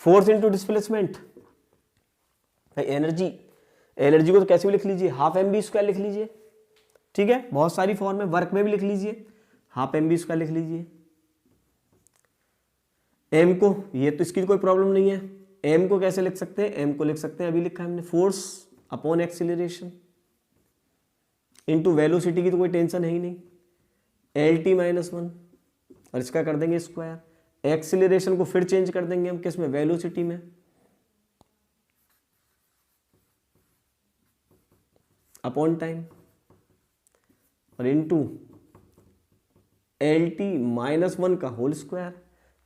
force into displacement. Energy, energy को तो कैसे भी लिख लीजिए, हाफ एम बी स्क्वायर लिख लीजिए। ठीक है, बहुत सारी फॉर्म है, वर्क में भी लिख लीजिए, हाफ एम बी स्क्वायर लिख लीजिए। एम को, ये तो इसकी कोई प्रॉब्लम नहीं है, एम को कैसे लिख सकते हैं, एम को लिख सकते हैं, अभी लिखा है हमने, force upon acceleration into velocity की तो कोई टेंशन है ही नहीं, एल टी -1, और इसका कर देंगे स्क्वायर। एक्सीलरेशन को फिर चेंज कर देंगे हम किस में, वेलोसिटी में, अपॉन टाइम, और इनटू एल टी -1 का होल स्क्वायर।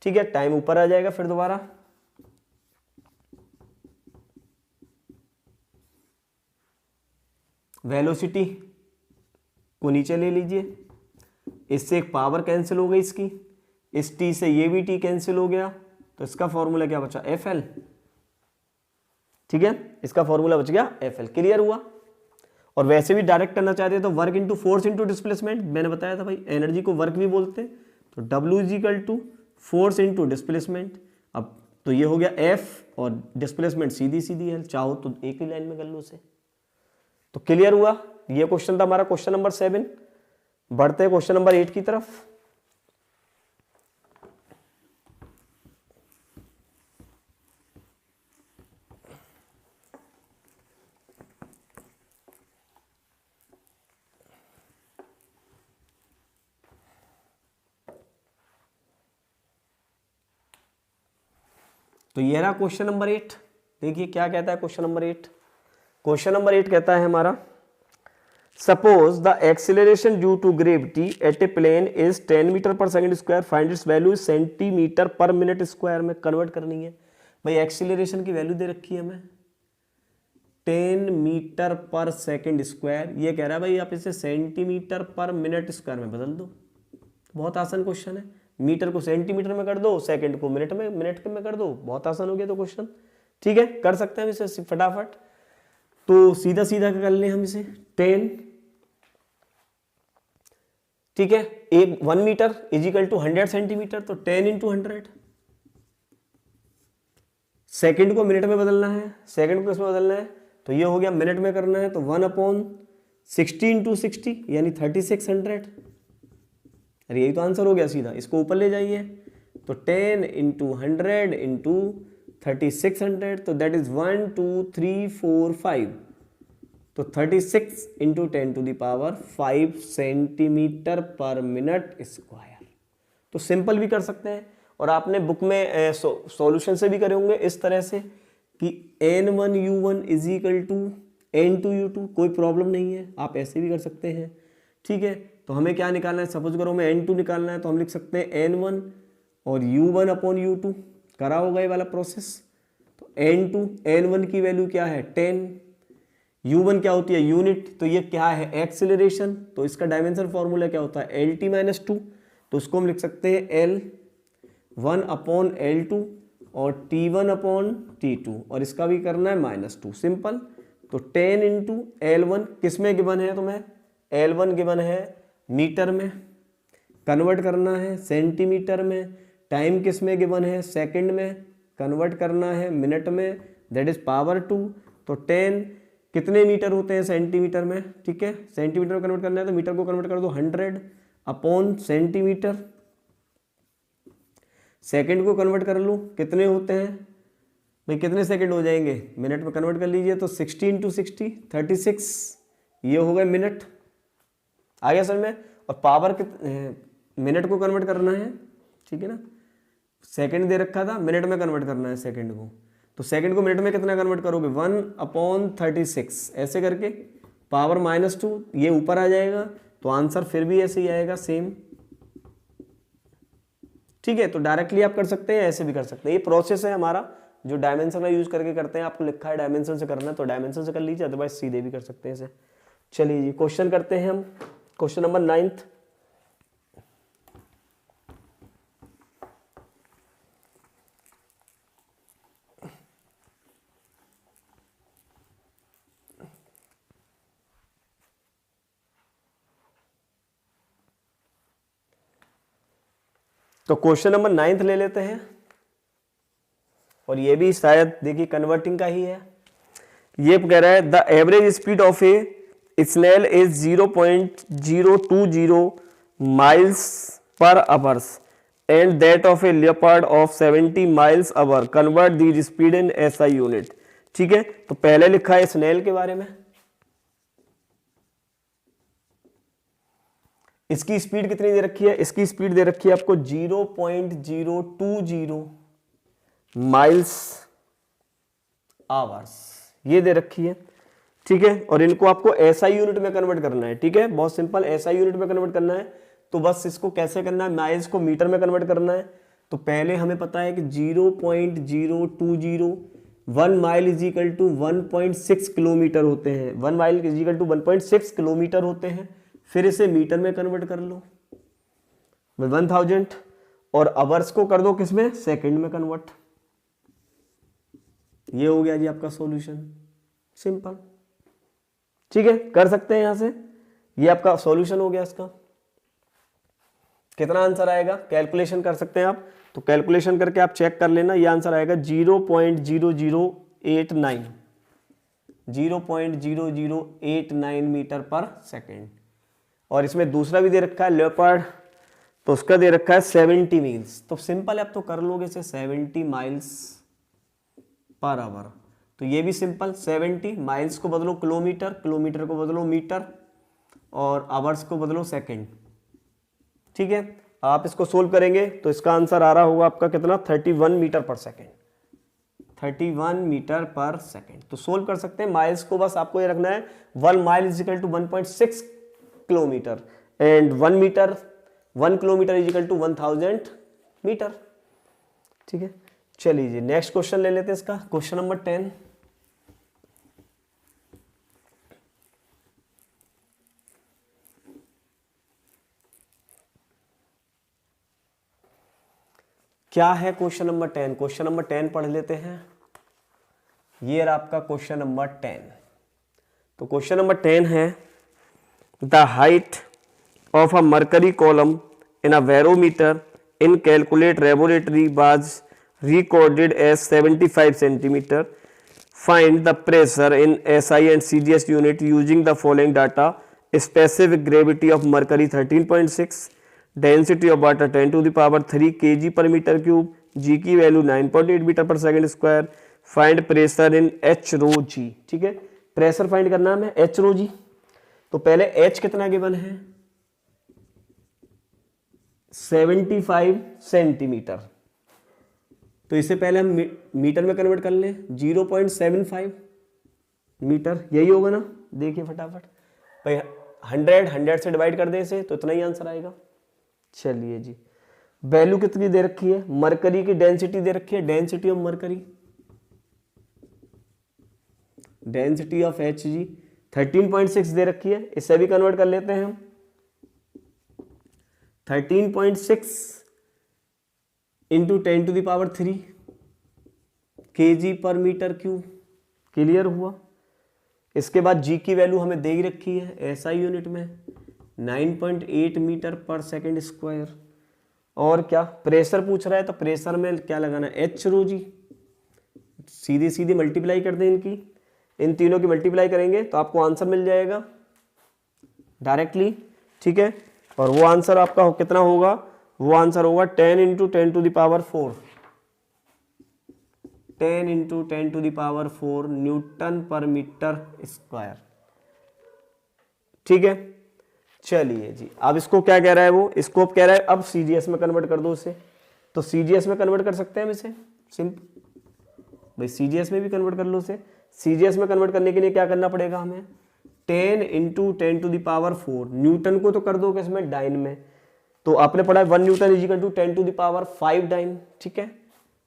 ठीक है, टाइम ऊपर आ जाएगा फिर दोबारा, वेलोसिटी को नीचे ले लीजिए, इससे एक पावर कैंसिल हो गई इसकी, इस टी से ये भी टी कैंसिल हो गया, तो इसका फॉर्मूला क्या बचा, एफ एल। ठीक है, इसका फॉर्मूला बच गया एफ एल। क्लियर हुआ। और वैसे भी डायरेक्ट करना चाहते हैं तो work into force into displacement, मैंने बताया था भाई एनर्जी को वर्क भी बोलते हैं, तो W is equal to force into displacement. अब तो ये हो गया एफ और डिस्प्लेसमेंट सीधी सीधी है, चाहो तो एक ही लाइन में कर लो उसे। तो क्लियर हुआ, ये क्वेश्चन था हमारा क्वेश्चन नंबर 7। बढ़ते हैं क्वेश्चन नंबर 8 की तरफ। तो ये रहा क्वेश्चन नंबर 8। देखिए क्या कहता है क्वेश्चन नंबर 8। क्वेश्चन नंबर 8 कहता है हमारा, suppose the acceleration due to gravity at a plane is 10 metre per second square, find its value centimetre per minute square में कन्वर्ट करनी है। भाई एक्सिलरेशन की वैल्यू दे रखी है हमें 10 मीटर पर सेकंड स्क्वायर, ये कह रहा है भाई आप इसे सेंटीमीटर पर मिनट स्क्वायर में बदल दो। बहुत आसान क्वेश्चन है, मीटर को सेंटीमीटर में कर दो, सेकंड को मिनट में, मिनट में कर दो, बहुत आसान हो गया तो क्वेश्चन। ठीक है, कर सकते हैं हम इसे फटाफट। तो सीधा सीधा कर लें हम इसे 10, ठीक है, एक 1 metre is equal to 100 centimetre, तो 10 इंटू 100। सेकंड को मिनट में बदलना है, सेकंड को इसमें बदलना है, तो ये हो गया मिनट में करना है, तो 1/60 इंटू 60 यानी 3600। अरे यही तो आंसर हो गया सीधा, इसको ऊपर ले जाइए, तो 10 इंटू 100 इंटू 3600, तो दैट इज 1 2 3 4 5, तो 36 into 10 to the power 5 centimetre per minute square. तो सिंपल भी कर सकते हैं, और आपने बुक में सॉल्यूशन से भी करे होंगे इस तरह से कि n1u1 is equal to n2u2, कोई प्रॉब्लम नहीं है, आप ऐसे भी कर सकते हैं। ठीक है, तो हमें क्या निकालना है, सपोज करो हमें n2 निकालना है, तो हम लिख सकते हैं n1 और u1 अपॉन u2, करा होगा ये वाला प्रोसेस। तो n2 n1 की वैल्यू क्या है 10, u1 क्या होती है यूनिट, तो ये क्या है एक्सिलरेशन, तो इसका डायमेंशन फॉर्मूला क्या होता है LT-2, तो उसको हम लिख सकते हैं L1 अपॉन L2 और T1 अपॉन T2, और इसका भी करना है -2, सिंपल। तो 10 इंटू L1 किस में गिवन है, तुम्हें L1 गिवन है मीटर में, कन्वर्ट करना है सेंटीमीटर में, टाइम किस में गिवन है सेकंड में, कन्वर्ट करना है मिनट में, दैट इज पावर 2। तो 10 कितने मीटर होते हैं सेंटीमीटर में, ठीक है, सेंटीमीटर में कन्वर्ट करना है तो मीटर को कन्वर्ट कर दो 100 अपॉन सेंटीमीटर, सेकंड को कन्वर्ट कर लो कितने होते हैं भाई, कितने सेकंड हो जाएंगे, मिनट में कन्वर्ट कर लीजिए, तो 60 इंटू 60 36, ये हो गए मिनट, आ गया समझ में। और पावर मिनट को कन्वर्ट करना है, ठीक है ना, सेकंड दे रखा था, मिनट में कन्वर्ट करना है सेकंड को, तो सेकंड को मिनट में कितना कन्वर्ट करोगे 1/36, ऐसे करके पावर -2, ये ऊपर आ जाएगा, तो आंसर फिर भी ऐसे ही आएगा सेम। ठीक है, तो डायरेक्टली आप कर सकते हैं, ऐसे भी कर सकते हैं, ये प्रोसेस है हमारा जो डायमेंशन का यूज करके करते हैं। आपको लिखा है डायमेंशन से करना है तो डायमेंशन से कर लीजिए, अदरवाइज सीधे भी कर सकते हैं इसे। चलिए जी क्वेश्चन करते हैं हम, क्वेश्चन नंबर 9। तो क्वेश्चन नंबर 9 ले लेते हैं, और ये भी शायद देखिए कन्वर्टिंग का ही है। ये कह रहा है the average speed of a snail is 0.020 miles per hours and that of a leopard of 70 miles hour, convert the speed in SI unit. ठीक है, तो पहले लिखा है स्नेल के बारे में, इसकी स्पीड कितनी दे रखी है, इसकी स्पीड दे रखी है आपको 0.020 माइल्स आवर्स, ये दे रखी है। ठीक है, और इनको आपको SI यूनिट में कन्वर्ट करना है। ठीक है, बहुत सिंपल, SI यूनिट में कन्वर्ट करना है, तो बस इसको कैसे करना है, माइल्स को मीटर में कन्वर्ट करना है। तो पहले हमें पता है कि 0.020 1 mile is equal to 1.6 kilometre होते हैं, 1 mile is equal to 1.6 kilometre होते हैं। फिर इसे मीटर में कन्वर्ट कर लो 1000, और आवर्स को कर दो किसमें, सेकंड में कन्वर्ट। ये हो गया जी आपका सॉल्यूशन, सिंपल। ठीक है, कर सकते हैं यहां से, ये आपका सॉल्यूशन हो गया इसका। कितना आंसर आएगा, कैलकुलेशन कर सकते हैं आप, तो कैलकुलेशन करके आप चेक कर लेना, ये आंसर आएगा 0.0089 0.0089 मीटर पर सेकेंड। और इसमें दूसरा भी दे रखा है लेपर्ड, तो उसका दे रखा है 70 मील्स, तो सिंपल है, आप तो कर लोगे इसे 70 माइल्स पर आवर। तो ये भी सिंपल, 70 माइल्स को बदलो किलोमीटर, किलोमीटर को बदलो मीटर, और आवर्स को बदलो सेकंड। ठीक है, आप इसको सोल्व करेंगे तो इसका आंसर आ रहा होगा आपका कितना 31 metre per second. 31 metre per second. तो सोल्व कर सकते हैं। माइल्स को बस आपको ये रखना है 1 mile is equal to 1.6 kilometre and 1 kilometre is equal to 1000 metre. ठीक है, चलिए जी नेक्स्ट क्वेश्चन ले लेते हैं इसका। Question number 10। क्या है क्वेश्चन नंबर 10? क्वेश्चन नंबर 10 पढ़ लेते हैं। ये रहा आपका क्वेश्चन नंबर 10। तो क्वेश्चन नंबर 10 है the height of a mercury column in a barometer in calculate laboratory was recorded as 75 centimeter. Find the pressure in SI and CGS unit using the following data: specific gravity of mercury 13.6, density of water 10 to the power 3 kg per meter cube, G की value 9.8 metre per second square, find pressure in H rho G। ठीक है, pressure find करना है H rho G। तो पहले H कितना given है 75 centimetre. तो इससे पहले हम मीटर में कन्वर्ट कर लें 0.75 मीटर, यही होगा ना। देखिए फटाफट भाई 100 से डिवाइड कर दे इसे तो इतना ही आंसर आएगा। चलिए जी, वैल्यू कितनी दे रखी है, मरकरी की डेंसिटी दे रखी है, density of mercury, density of Hg 13.6 दे रखी है। इसे भी कन्वर्ट कर लेते हैं हम 13.6 into 10 to the power 3 kg per metre cube. Clear हुआ। इसके बाद G की वैल्यू हमें दे ही रखी है SI यूनिट में 9.8 मीटर पर सेकेंड स्क्वायर। और क्या प्रेशर पूछ रहा है, तो प्रेशर में क्या लगाना है H रो G। सीधी सीधी मल्टीप्लाई कर दें इनकी, इन तीनों की मल्टीप्लाई करेंगे तो आपको आंसर मिल जाएगा डायरेक्टली। ठीक है, और वो आंसर आपका कितना होगा, वो आंसर होगा 10 into 10 to the power 4, 10 into 10 to the power 4 newton per metre square. ठीक है, चलिए जी अब इसको क्या कह रहा है, वो इसको कह रहा है अब सीजीएस में कन्वर्ट कर दो इसे। तो सीजीएस में कन्वर्ट कर सकते हैं हम इसे, सिंपल भाई सीजीएस में भी कन्वर्ट कर लो इसे। सीजीएस में कन्वर्ट करने के लिए क्या करना पड़ेगा हमें 10 into 10 to the power 4, newton को तो कर दो किसमें डाइन में। तो आपने पढ़ा है 1 newton is equal to 10 to the power 5 dyne. ठीक है,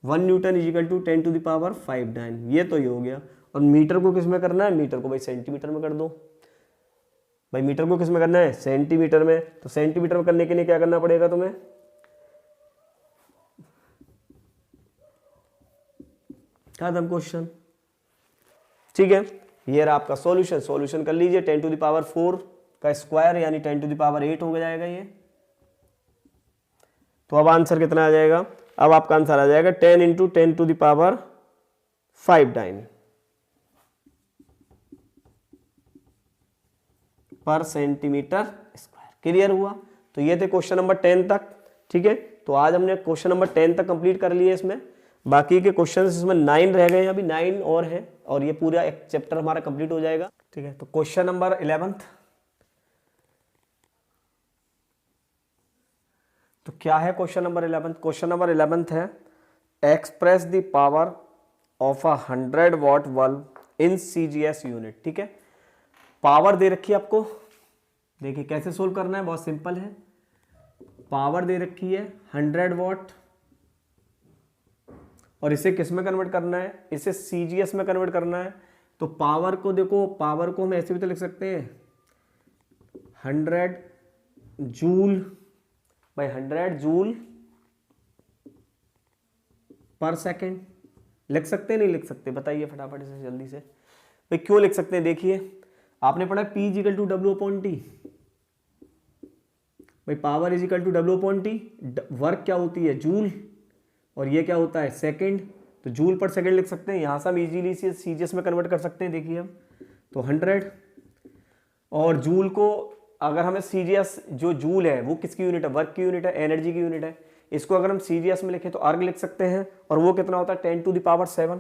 1 newton is equal to 10 to the power 5 dyne, ये तो ये हो गया। और मीटर को किस में करना है, मीटर को भाई सेंटीमीटर में कर दो। भाई मीटर को किस में करना है, सेंटीमीटर में। तो सेंटीमीटर में करने के लिए क्या करना पड़ेगा तुम्हें, खत्म क्वेश्चन। ठीक है, ये रहा आपका सॉल्यूशन। सॉल्यूशन कर लीजिए 10 टू द पावर 4 का स्क्वायर यानी 10 टू द पावर 8 हो जाएगा ये। तो अब आंसर कितना आ जाएगा, अब आपका आंसर आ जाएगा 10 into 10 to the power 5 dyne per centimetre square. Clear हुआ। तो ये थे क्वेश्चन नंबर 10 तक। ठीक है, तो आज हमने क्वेश्चन नंबर 10 तक कंप्लीट कर लिए। इसमें बाकी के क्वेश्चन इसमें 9 रह गए, अभी 9 और है और ये पूरा एक चैप्टर हमारा कंप्लीट हो जाएगा। ठीक है, तो क्वेश्चन नंबर 11। तो क्या है क्वेश्चन नंबर 11? क्वेश्चन नंबर 11 है express the power of a 100 what bulb in CGS unit. ठीक है, पावर दे रखी है आपको, देखिए कैसे सोल्व करना है, बहुत सिंपल है। पावर दे रखी है 100 वॉट और इसे किस में कन्वर्ट करना है, इसे सीजीएस में कन्वर्ट करना है। तो पावर को देखो, पावर को हम ऐसे भी तो लिख सकते हैं 100 जूल भाई 100 जूल पर सेकेंड लिख सकते हैं, नहीं लिख सकते, बताइए फटाफट इसे जल्दी से। भाई क्यों लिख सकते हैं, देखिए आपने पढ़ा P is equal to W upon T. भाई power is equal to W upon T, work क्या होती है जूल और ये क्या होता है सेकेंड। तो जूल पर सेकेंड लिख सकते हैं, यहाँ से हम इजीली सीजीएस में कन्वर्ट कर सकते हैं। देखिए हम तो 100 और जूल को अगर हमें सीजीएस, जो जूल है वो किसकी यूनिट है, वर्क की यूनिट है, एनर्जी की यूनिट है। इसको अगर हम सीजीएस में लिखें तो अर्ग लिख सकते हैं और वो कितना होता है 10 टू द पावर 7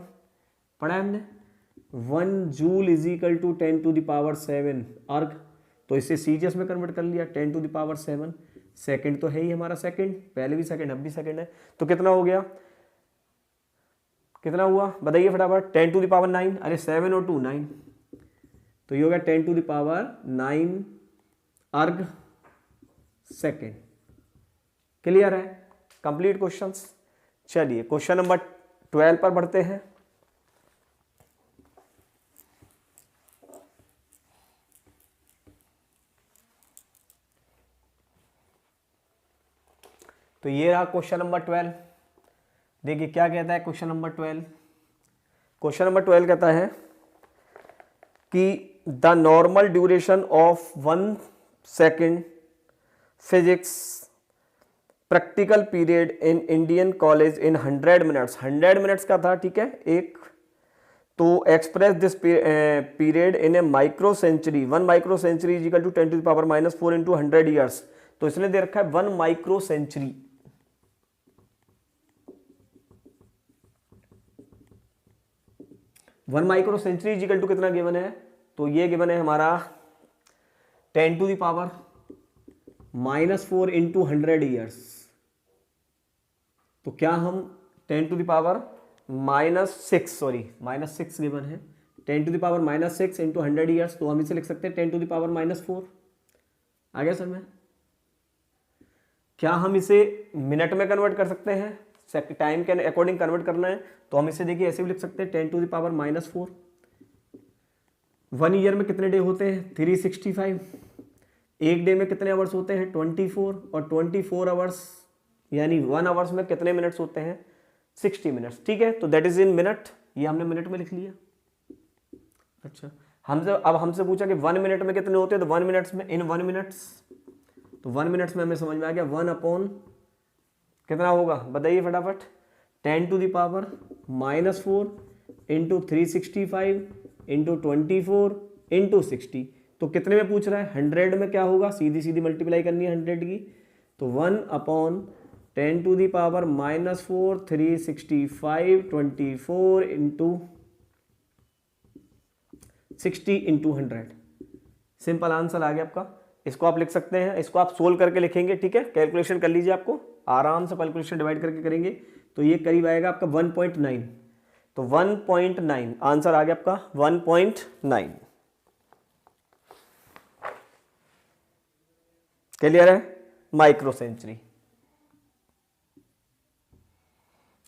पढ़ा है हमने। 1 joule is equal to 10 to the power 7 erg. तो इसे सीजीएस में कन्वर्ट कर लिया 10 टू द पावर 7। सेकंड तो है ही हमारा, सेकंड पहले भी सेकंड अब भी सेकंड है। तो कितना हो गया कितना हुआ बताइए फटाफट, 10 टू द पावर 9, अरे 7 और 2 9, तो ये हो गया 10 टू द पावर 9 अर्ग सेकेंड। क्लियर है, कंप्लीट क्वेश्चंस। चलिए क्वेश्चन नंबर 12 पर बढ़ते हैं। तो ये रहा क्वेश्चन नंबर 12। देखिए क्या कहता है क्वेश्चन नंबर 12। क्वेश्चन नंबर 12 कहता है कि the normal duration of 1 second physics practical period in Indian college in 100 minutes, 100 minutes का था, ठीक है एक। तो express this period in a micro century, 1 micro century is equal to 10 to the power -4 into 100 years. तो इसने दे रखा है 1 micro century, 1 micro century is equal to कितना गिवन है, तो ये गिवन है हमारा 10 to the power -4 into 100 years. तो क्या हम 10 टू द पावर -6 गिवन है, 10 to the power -6 into 100 years, तो हम इसे लिख सकते हैं 10 टू द पावर -4। आ गया सर में? क्या हम इसे मिनट में कन्वर्ट कर सकते हैं, टाइम के अकॉर्डिंग कन्वर्ट करना है तो हम इसे देखिए ऐसे भी लिख सकते हैं 10 टू द पावर -4। 1 ईयर में कितने डे होते हैं 365, एक डे में कितने आवर्स होते हैं 24, और 24 आवर्स यानी 1 आवर्स में कितने मिनट्स होते हैं 60 मिनट्स, ठीक है। तो दैट इज इन मिनट, ये हमने मिनट में लिख लिया। अच्छा हमसे पूछा कि 1 मिनट में कितने होते हैं, तो 1 मिनट्स में इन 1 मिनट्स, तो 1 मिनट्स में हमें समझ में आ गया 1 अपॉन कितना होगा बताइए फटाफट, 10 to the power -4 into 365 into 24 into 60। तो कितने में पूछ रहा है 100 में, क्या होगा सीधी सीधी मल्टीप्लाई करनी है 100 की, तो 1 upon 10 to the power -4 365 24 into 60 into 100। Simple answer आ गया आपका। इसको आप लिख सकते हैं, इसको आप सोल्व करके लिखेंगे, ठीक है। कैलकुलेशन कर लीजिए, आपको आराम से कैलकुलेशन डिवाइड करके करेंगे तो ये करीब आएगा आपका 1.9। तो 1.9 आंसर आ गया आपका 1.9। क्लियर है, माइक्रो सेंचुरी।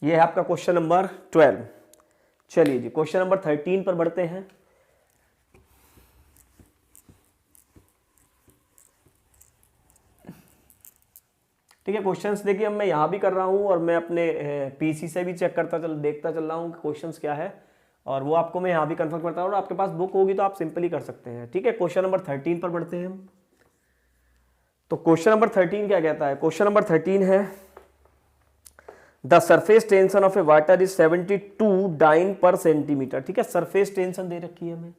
ये है आपका क्वेश्चन नंबर 12। चलिए जी क्वेश्चन नंबर 13 पर बढ़ते हैं। ठीक है, क्वेश्चंस देखिए मैं यहाँ भी कर रहा हूँ और मैं अपने पीसी से भी चेक देखता चल रहा हूँ कि क्वेश्चंस क्या है, और वो आपको मैं यहाँ भी कंफर्म करता हूँ। और आपके पास बुक होगी तो आप सिंपली कर सकते हैं, ठीक है। क्वेश्चन नंबर 13 पर बढ़ते हैं हम। तो क्वेश्चन नंबर 13 क्या कहता है, क्वेश्चन नंबर 13 है the surface tension of a water is 72 dyne per centimetre, ठीक है। सरफेस टेंशन दे रखी है हमें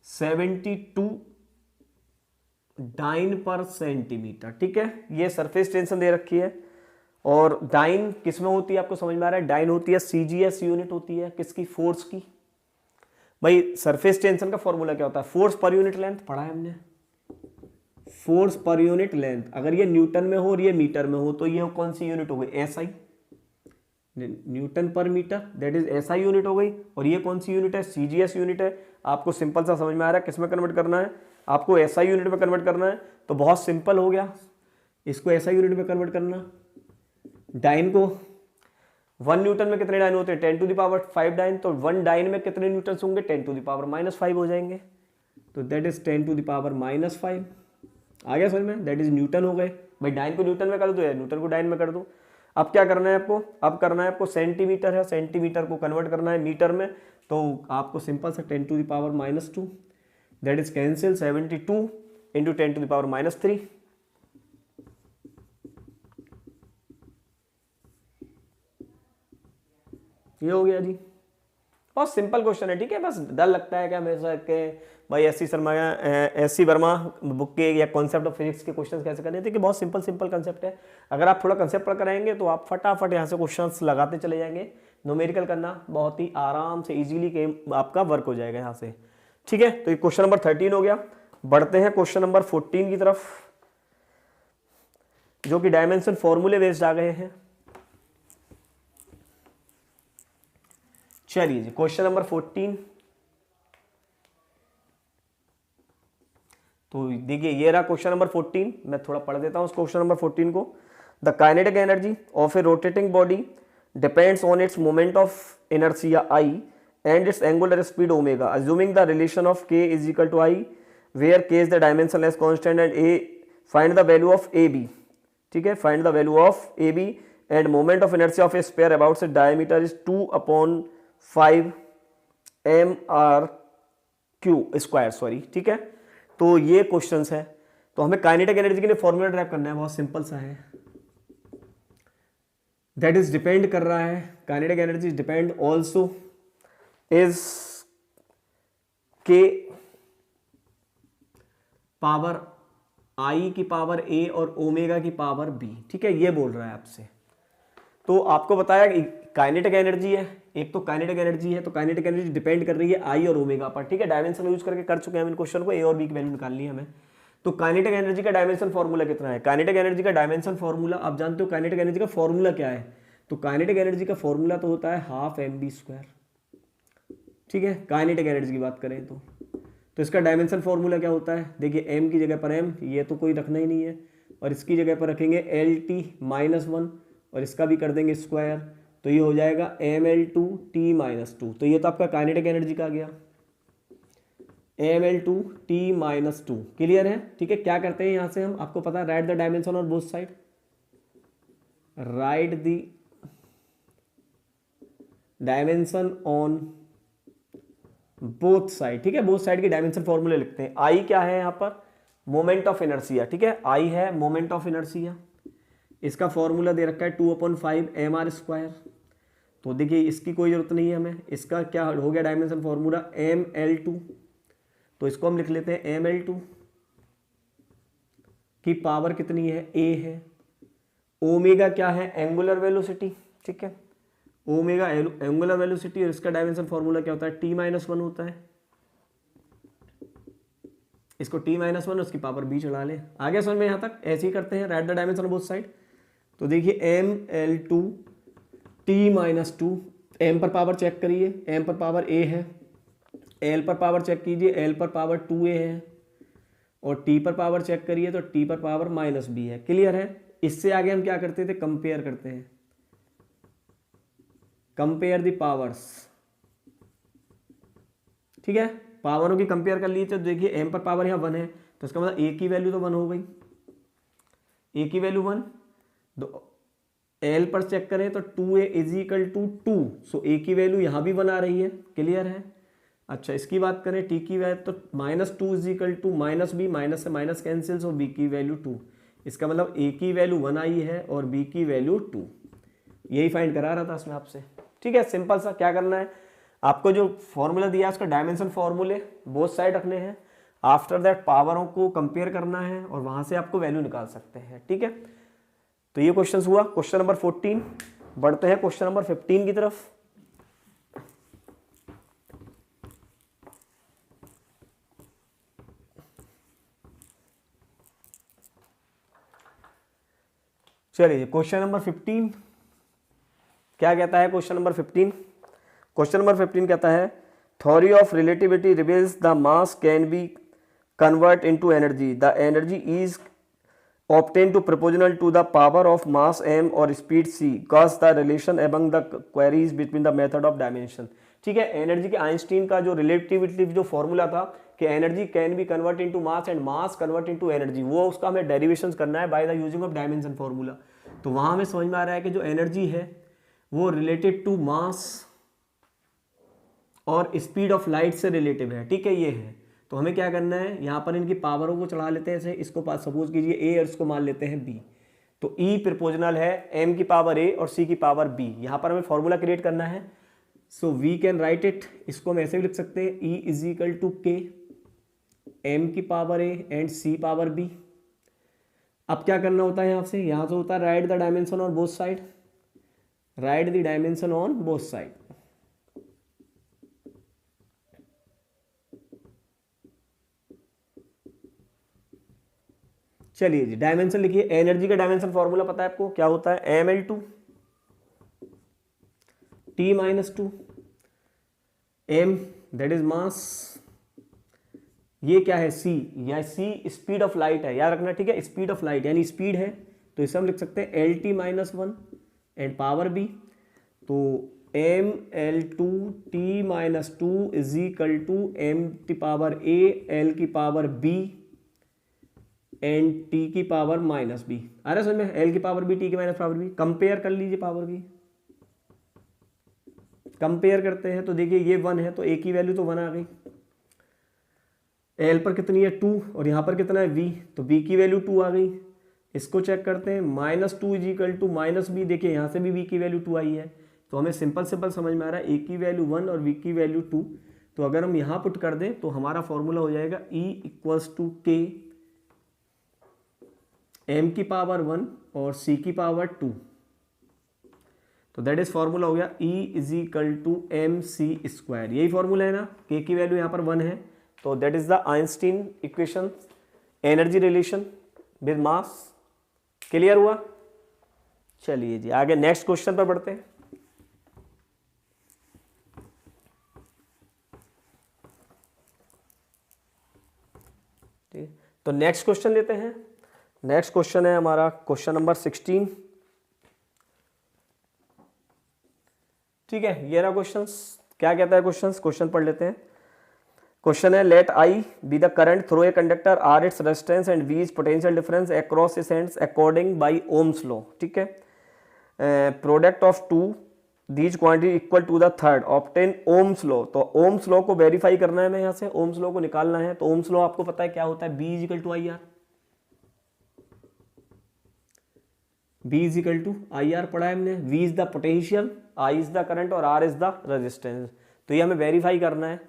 72 डाइन पर सेंटीमीटर, ठीक है। ये सरफेस टेंशन दे रखी है। और डाइन किस में होती है आपको समझ में आ रहा है, डाइन होती है सीजीएस यूनिट होती है किसकी, फोर्स की। भाई सरफेस टेंशन का फॉर्मूला क्या होता है, फोर्स पर यूनिट लेंथ पढ़ा है हमने, फोर्स पर यूनिट लेंथ। अगर ये न्यूटन में हो और ये मीटर में हो तो ये कौन सी यूनिट हो गई, SI, newton per metre, that is SI unit हो गई। और ये कौन सी यूनिट है, सीजीएस यूनिट है। आपको सिंपल सा समझ में आ रहा है किस में कन्वर्ट करना है, आपको एसआई यूनिट में कन्वर्ट करना है। तो बहुत सिंपल हो गया, इसको एसआई यूनिट में कन्वर्ट करना। डाइन को 1 न्यूटन में कितने डाइन होते हैं 10 टू द पावर 5 डाइन, तो 1 डाइन में कितने न्यूटन होंगे 10 टू द पावर -5 हो जाएंगे। तो that is 10 to the power -5 आ गया समझ में, दैट इज न्यूटन हो गए। भाई डाइन को न्यूटन में कर दो या न्यूटन को डाइन में कर दो। अब क्या करना है आपको, अब करना है आपको सेंटीमीटर है, सेंटीमीटर को कन्वर्ट करना है मीटर में। तो आपको सिंपल सा 10 to the power -2 that is cancel 72 into 10 to the power -3। ये हो गया जी, बहुत सिंपल क्वेश्चन है, ठीक है। बस डर लगता है कि हमेशा के भाई एस.सी. वर्मा बुक के या कॉन्सेप्ट ऑफ फिजिक्स के क्वेश्चंस कैसे करने थे, कि बहुत सिंपल कंसेप्ट है। अगर आप थोड़ा कंसेप्ट पढ़ कराएंगे तो आप फटाफट यहाँ से क्वेश्चंस लगाते चले जाएंगे। न्यूमेरिकल करना बहुत ही आराम से इजीली आपका वर्क हो जाएगा यहाँ से, ठीक है। तो ये क्वेश्चन नंबर 13 हो गया। बढ़ते हैं क्वेश्चन नंबर 14 की तरफ, जो कि डायमेंशन फॉर्मूले बेस्ड आ गए हैं। चलिए जी क्वेश्चन नंबर 14। तो देखिए ये रहा क्वेश्चन नंबर 14। मैं थोड़ा पढ़ देता हूँ उस क्वेश्चन नंबर 14 को। The kinetic energy of a rotating body depends on its moment of inertia I and its angular speed omega assuming the relation of k is equal to I where k is the dimensionless constant and a find the value of A B. ठीक है, find the value of A B and moment of inertia of a sphere about its diameter is 2/5 mr³ square sorry. ठीक है, तो ये questions है। तो हमें kinetic energy के लिए फॉर्मूला ड्राइव करना है, बहुत सिंपल सा है। दैट इज डिपेंड कर रहा है, kinetic energy depend also is के पावर आई की पावर ए और ओमेगा की पावर बी। ठीक है, ये बोल रहा है आपसे। तो आपको बताया कि काइनेटिक एनर्जी है, एक तो काइनेटिक एनर्जी है, तो काइनेटिक एनर्जी डिपेंड कर रही है आई और ओमेगा पर। ठीक है, डायमेंशन यूज करके कर चुके हैं हम इन क्वेश्चन को, ए और बी की वैल्यू निकालनी है हमें। तो काइनेटिक एनर्जी का डायमेंशन फॉर्मूला कितना है? काइनेटिक एनर्जी का डायमेंशन फॉर्मूला आप जानते हो, काइनेटिक एनर्जी का फॉर्मूला क्या है? तो काइनेटिक एनर्जी का फॉर्मूला तो होता है 12 mv²। ठीक है, काइनेटिक एनर्जी की बात करें तो इसका डायमेंशन फॉर्मूला क्या होता है? देखिए m की जगह पर m, ये तो कोई रखना ही नहीं है, और इसकी जगह पर रखेंगे LT-1 और इसका भी कर देंगे स्क्वायर, तो ये हो जाएगा ml2T-2। तो ये तो आपका काइनेटिक एनर्जी का आ गया, ml2T-2। क्लियर है? ठीक है, क्या करते हैं यहाँ से हम, आपको पता है right the dimension on both side, right the dimension on both side. ठीक है, बोथ साइड के डायमेंशन फॉर्मूले लिखते हैं। आई क्या है यहाँ पर? Moment of inertia. ठीक है, आई है मोमेंट ऑफ इनर्शिया, इसका फॉर्मूला दे रखा है 2/5 mr²। तो देखिए इसकी कोई जरूरत नहीं है हमें, इसका क्या हो गया डायमेंशन फॉर्मूला ml2। तो इसको हम लिख लेते हैं ml2 की पावर कितनी है? a है। ओमेगा क्या है? Angular velocity. ठीक है, ओमेगा एंगुलर वेलोसिटी, और इसका डायमेंशन फॉर्मूला क्या होता है? T-1 होता है। इसको T-1 उसकी पावर b चढ़ा ले। आगे समझ में यहाँ तक? ऐसे ही करते हैं, right the dimension of both side. तो देखिए ml2 T-2, m पर पावर चेक करिए, m पर पावर a है, l पर पावर चेक कीजिए, l पर पावर 2a है, और t पर पावर चेक करिए तो t पर पावर -b है। क्लियर है? इससे आगे हम क्या करते थे? कंपेयर करते हैं, कंपेयर द पावर्स। ठीक है, पावरों की कंपेयर कर लीजिए। तो देखिए m पर पावर यहाँ 1 है, तो इसका मतलब a की वैल्यू तो 1 हो गई, a की वैल्यू 1। तो L पर चेक करें तो 2a = 2, सो a की वैल्यू यहाँ भी 1 आ रही है। क्लियर है? अच्छा, इसकी बात करें t की वैल्यू, तो -2 = -b, माइनस से माइनस कैंसिल, सो b की वैल्यू 2। इसका मतलब a की वैल्यू 1 आई है और b की वैल्यू 2। यही फाइंड करा रहा था इसमें आपसे। ठीक है, सिंपल सा। क्या करना है आपको? जो फॉर्मूला दिया है उसका डायमेंशन फॉर्मूले बोथ साइड रखने हैं, आफ्टर दैट पावरों को कंपेयर करना है और वहां से आपको वैल्यू निकाल सकते हैं। ठीक है, तो ये क्वेश्चन हुआ क्वेश्चन नंबर 14। बढ़ते हैं क्वेश्चन नंबर 15 की तरफ। चलिए क्वेश्चन नंबर 15 क्या कहता है? क्वेश्चन नंबर 15, क्वेश्चन नंबर 15 कहता है theory of relativity reveals the mass can be convert into energy, the energy is obtained to proportional to the power of mass m और speed c, cause the relation among the queries between the method of dimension। ठीक है, energy के Einstein का जो relativity जो formula था कि energy can be convert into mass and mass convert into energy, वो उसका हमें डेरिवेशंस करना है by the using of dimension formula. तो वहां हमें समझ में आ रहा है कि जो एनर्जी है वो रिलेटेड टू मास और स्पीड ऑफ लाइट से रिलेटिव है। ठीक है, ये है। तो हमें क्या करना है, यहाँ पर इनकी पावरों को चढ़ा लेते हैं ऐसे, इसको सपोज कीजिए a और इसको मान लेते हैं b। तो e प्रोपोर्शनल है m की पावर a और c की पावर b। यहाँ पर हमें फॉर्मूला क्रिएट करना है, so we can write it. इसको हम ऐसे भी लिख सकते हैं, e = k m की power a and c power b। अब क्या करना होता है यहाँ से होता है right the dimension on both side, right the dimension on both side. चलिए जी, डायमेंशन लिखिए। एनर्जी का डायमेंशन फॉर्मूला पता है आपको क्या होता है? ml2 T-2 m that is mass, ये क्या है c, या c स्पीड ऑफ लाइट है, याद रखना, ठीक है, स्पीड ऑफ लाइट यानी स्पीड है, तो इसे हम लिख सकते हैं LT minus 1 and power b, तो mL2t minus 2 is equal to m की पावर a l की पावर b एंड t की पावर माइनस b। आ रहा है समझ में, l की पावर b t की माइनस पावर b। कंपेयर कर लीजिए पावर की, कंपेयर करते हैं तो देखिए ये 1 है तो a की वैल्यू तो 1 आ गई, l पर कितनी है 2 और यहाँ पर कितना है v, तो b की वैल्यू 2 आ गई। इसको चेक करते हैं, minus 2 is equal to minus b, देखिए यहाँ से भी v की वैल्यू 2 आई है, तो हमें सिंपल समझ में आ रहा है a की वैल्यू 1 और v की वैल्यू 2, तो अगर हम यहाँ पुट कर दें तो हमारा फॉर्मूला हो जाएगा E equals to k m की पावर 1 और c की पावर 2, तो दैट इज फॉर्मूला हो गया E is equal to mc square, यही फॉर्मूला है ना, k की वैल्यू यहाँ पर 1 है, तो that is the Einstein equation energy relation with mass. Clear हुआ? चलिए जी आगे नेक्स्ट क्वेश्चन पर बढ़ते हैं। तो नेक्स्ट क्वेश्चन लेते हैं। नेक्स्ट क्वेश्चन है हमारा क्वेश्चन नंबर 16। ठीक है, ये रहा क्वेश्चंस। क्या कहता है क्वेश्चन पढ़ लेते हैं। क्वेश्चन है, let I be the current through a conductor, R its resistance and V is potential difference across its ends according by Ohm's law. ठीक है, product of two these quantity equal to the third obtain Ohm's law. तो ओम्स लॉ को verify करना है, मैं यहाँ से ओम्स लॉ को निकालना है। तो ओम्स लॉ आपको पता है क्या होता है, V is equal to I R. V is equal to I R पढ़ा है हमने। V is the potential, I is the current और आर इज द रेजिस्टेंस। तो ये हमें वेरीफाई करना है।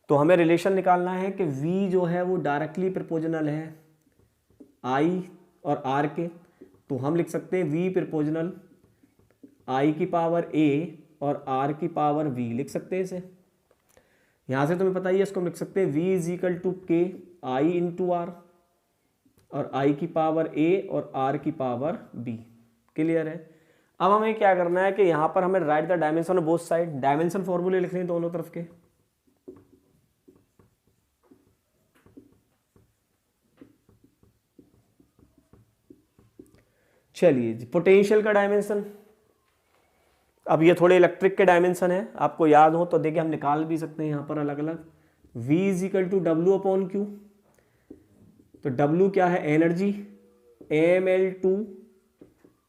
तो हमें रिलेशन निकालना है कि V जो है वो डायरेक्टली प्रोपोर्शनल है I और R के। तो हम लिख सकते हैं V प्रोपोर्शनल I की पावर A और R की पावर V, लिख सकते हैं इसे। यहाँ से तुम्हें पता ही है, इसको हम लिख सकते हैं V is equal to K I into R और I की पावर A और R की पावर B। क्लियर है? अब हमें क्या करना है कि यहाँ पर हमें right the dimension of both side, dimension फॉर्मूले लिखने हैं दोनों तरफ के। चलिए जी, पोटेंशियल का डायमेंशन, अब ये थोड़े इलेक्ट्रिक के डायमेंशन है, आपको याद हो तो देखिए हम निकाल भी सकते हैं यहाँ पर अलग अलग। V is equal to W upon Q. तो W क्या है, एनर्जी, mL2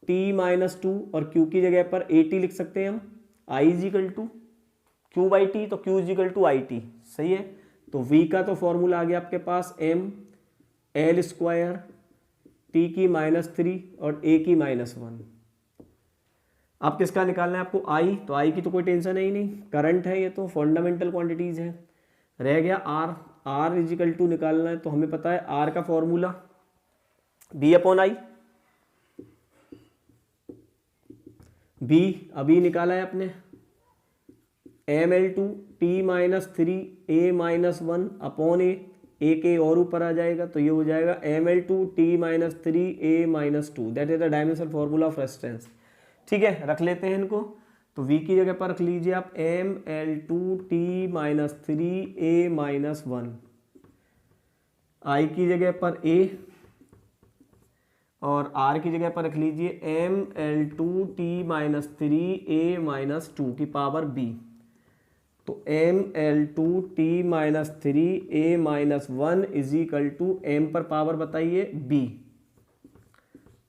T माइनस 2 और Q की जगह पर AT लिख सकते हैं हम। I is equal to Q by T, तो Q is equal to IT। सही है। तो V का तो फॉर्मूला आ गया आपके पास m L स्क्वायर T की -3 और A की -1। अब किसका निकालना है आपको, I। तो I की तो कोई टेंशन है ही नहीं, करंट है, ये तो फंडामेंटल क्वांटिटीज है। रह गया R। R is equal to निकालना है, तो हमें पता है R का formula B upon I। B अभी निकाला है आपने, mL2 T -3 A -1 upon A के और ऊपर आ जाएगा, तो ये हो जाएगा mL2 T -3 A -2। That is the dimension formula of resistance. ठीक है, रख लेते हैं इनको। तो V की जगह पर रख लीजिए आप mL2 T -3 A -1, I की जगह पर A और R की जगह पर रख लीजिए mL2 T -3 A -2 की पावर B। तो mL2 T -3 A -1 is equal to M पर पावर बताइए B,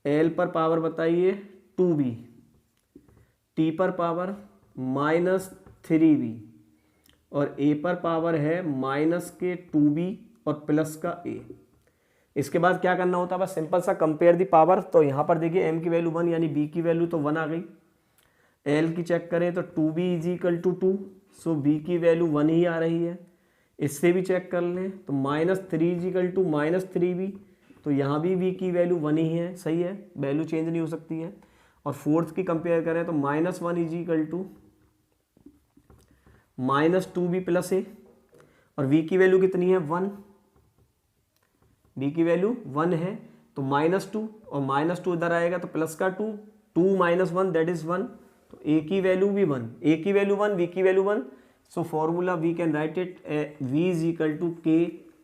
L पर पावर बताइए 2B, T पर पावर -3B और A पर पावर है माइनस के 2B और प्लस का A। इसके बाद क्या करना होता है, बस सिंपल सा कंपेयर दी पावर। तो यहाँ पर देखिए M की वैल्यू 1 यानी B की वैल्यू तो 1 आ गई। L की चेक करें तो 2B is equal to 2, so B की वैल्यू 1 ही आ रही है। इससे भी चेक कर लें तो -3 इज इक्वल टू -3B, तो यहाँ भी B की वैल्यू 1 ही है। सही है, वैल्यू चेंज नहीं हो सकती है। और फोर्थ की कंपेयर करें तो -1 is equal to -2B plus A और V की वैल्यू कितनी है 1, B की वैल्यू 1 है, तो -2 और -2 इधर आएगा तो प्लस का 2, 2 - 1 दैट इज 1, तो A की वैल्यू भी 1, A की वैल्यू 1, B की value 1, so formula we can write it V is equal to K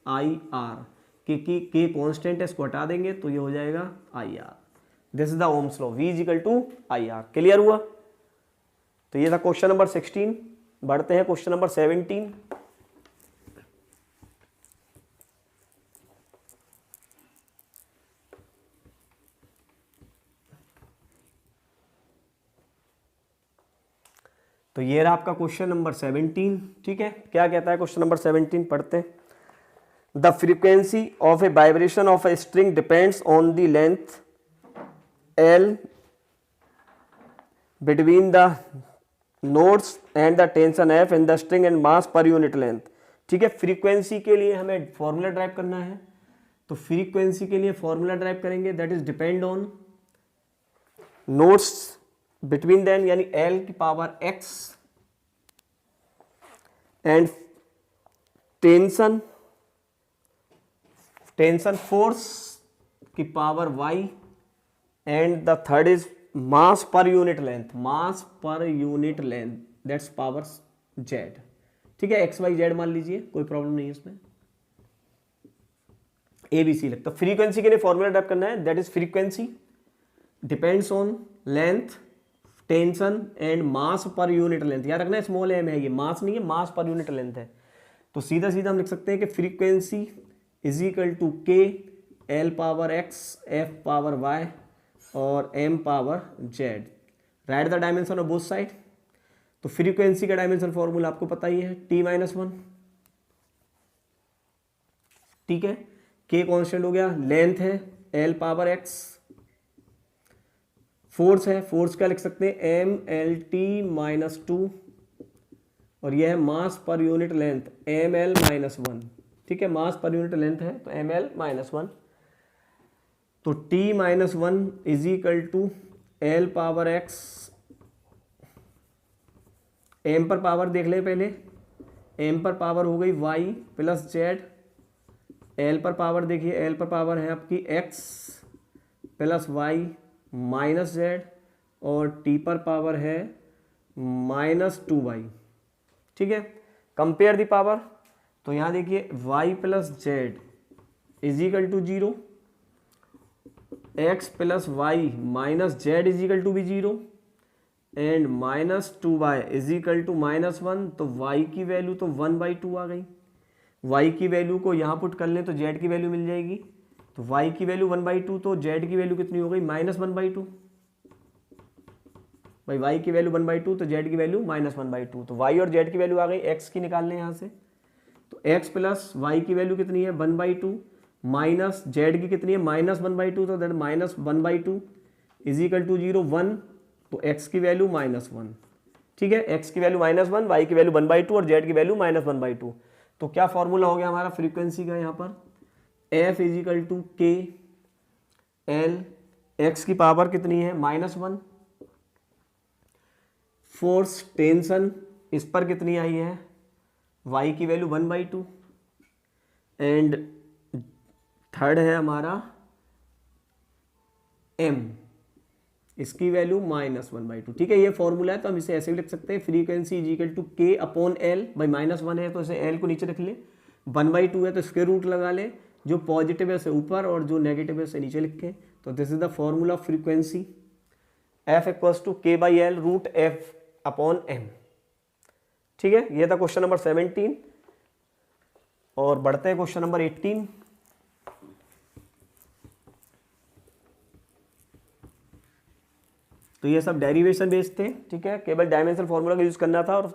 I are, के कॉन्स्टेंट है, इसको हटा देंगे तो ये हो जाएगा I R. This is the Ohm's law, V is equal to I R. Clear हुआ? तो ये था क्वेश्चन नंबर 16। बढ़ते हैं क्वेश्चन नंबर 17। तो ये रहा आपका क्वेश्चन नंबर 17। ठीक है, क्या कहता है क्वेश्चन नंबर 17, पढ़ते हैं। The frequency of a vibration of a string depends on the length L between the notes and the tension F in the string and mass per unit length. ठीक है, frequency के लिए हमें formula drive करना है, तो frequency के लिए फॉर्मूला ड्राइव करेंगे, that is depend on notes between then यानी एल की power X and tension force की power Y and the third is mass per unit length that's power Z. ठीक है, एक्स वाई जेड मान लीजिए, कोई problem नहीं है इसमें, ए बी सी लगता। फ्रीक्वेंसी के लिए फॉर्मूला ड्राइव करना है, that is frequency depends on length tension and mass per unit length. याद रखना स्मॉल एम है, ये मास नहीं है, मास पर यूनिट लेंथ है। तो सीधा सीधा हम लिख सकते हैं कि frequency is equal to K L power X F power Y और M power Z. Write the dimension of both side. तो फ्रीक्वेंसी का डायमेंशन फॉर्मूला आपको पता ही है, t-1। ठीक है, के कांस्टेंट हो गया, लेंथ है एल पावर एक्स, फोर्स है, फोर्स क्या लिख सकते हैं, एम एल टी माइनस 2, और यह है mass per unit length M L minus 1। ठीक है, मास पर यूनिट लेंथ है तो एम एल माइनस 1। तो t-1 is equal to L power X, M पर पावर देख ले पहले, एम पर पावर हो गई y प्लस जेड, एल पर पावर देखिए, एल पर पावर है आपकी x plus Y minus Z, और t पर पावर है माइनस 2y। ठीक है, कंपेयर दी पावर, तो यहाँ देखिए y plus Z is equal to 0, x plus Y minus Z is equal to भी 0 and minus 2y is equal to minus 1। तो y की वैल्यू तो 1/2 आ गई। y की वैल्यू को यहाँ पुट कर लें तो z की वैल्यू मिल जाएगी। तो y की वैल्यू 1/2, तो z की वैल्यू कितनी हो गई, माइनस 1/2। भाई y की वैल्यू 1/2 तो z की वैल्यू माइनस 1/2। तो y और z की वैल्यू आ गई, x की निकाल लें यहाँ से। तो x प्लस वाई की वैल्यू कितनी है 1/2 माइनस जेड की कितनी है माइनस 1/2, तो that minus 1/2 is equal to 0 1। तो x की वैल्यू -1। ठीक है, x की वैल्यू -1, y की वैल्यू 1/2 और z की वैल्यू -1/2। तो क्या फॉर्मूला हो गया हमारा फ्रीक्वेंसी का यहाँ पर, f is equal to K L, x की पावर कितनी है -1, फोर्स टेंशन इस पर कितनी आई है, y की वैल्यू 1/2 एंड थर्ड है हमारा m, इसकी वैल्यू -1/2। ठीक है, ये फॉर्मूला है, तो हम इसे ऐसे भी लिख सकते हैं, फ्रीक्वेंसी इज इक्वल टू के अपॉन एल। भाई -1 है तो इसे एल को नीचे रख ले, 1/2 है तो स्क्वायर रूट लगा ले, जो पॉजिटिव है उसे ऊपर और जो नेगेटिव है उसे नीचे लिखें। तो this is the formula of frequency, F equals to K by L root F upon M. ठीक है, ये था क्वेश्चन नंबर 17। और बढ़ते हैं क्वेश्चन नंबर 18। तो ये सब डेरिवेशन बेस्ड थे। ठीक है, केवल डायमेंशनल फॉर्मूला का यूज करना था और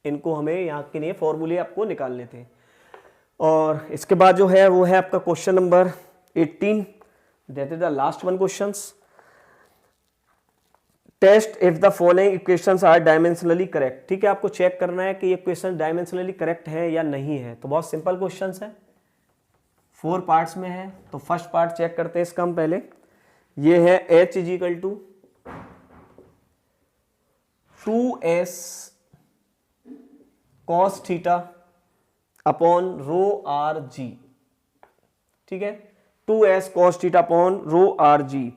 इनको हमें यहाँ के लिए फॉर्मूले आपको निकालने थे। और इसके बाद जो है वो है आपका question number 18, that is the last one questions. Test if the following equations are dimensionally correct. ठीक है, आपको चेक करना है कि ये क्वेश्चन डायमेंशनली करेक्ट है या नहीं है। तो बहुत सिंपल क्वेश्चंस है, 4 पार्ट्स में है। तो फर्स्ट पार्ट चेक करते हैं इसका हम पहले। ये है h is equal to 2s cos theta upon rho R G. ठीक है, 2s cos theta upon rho R G.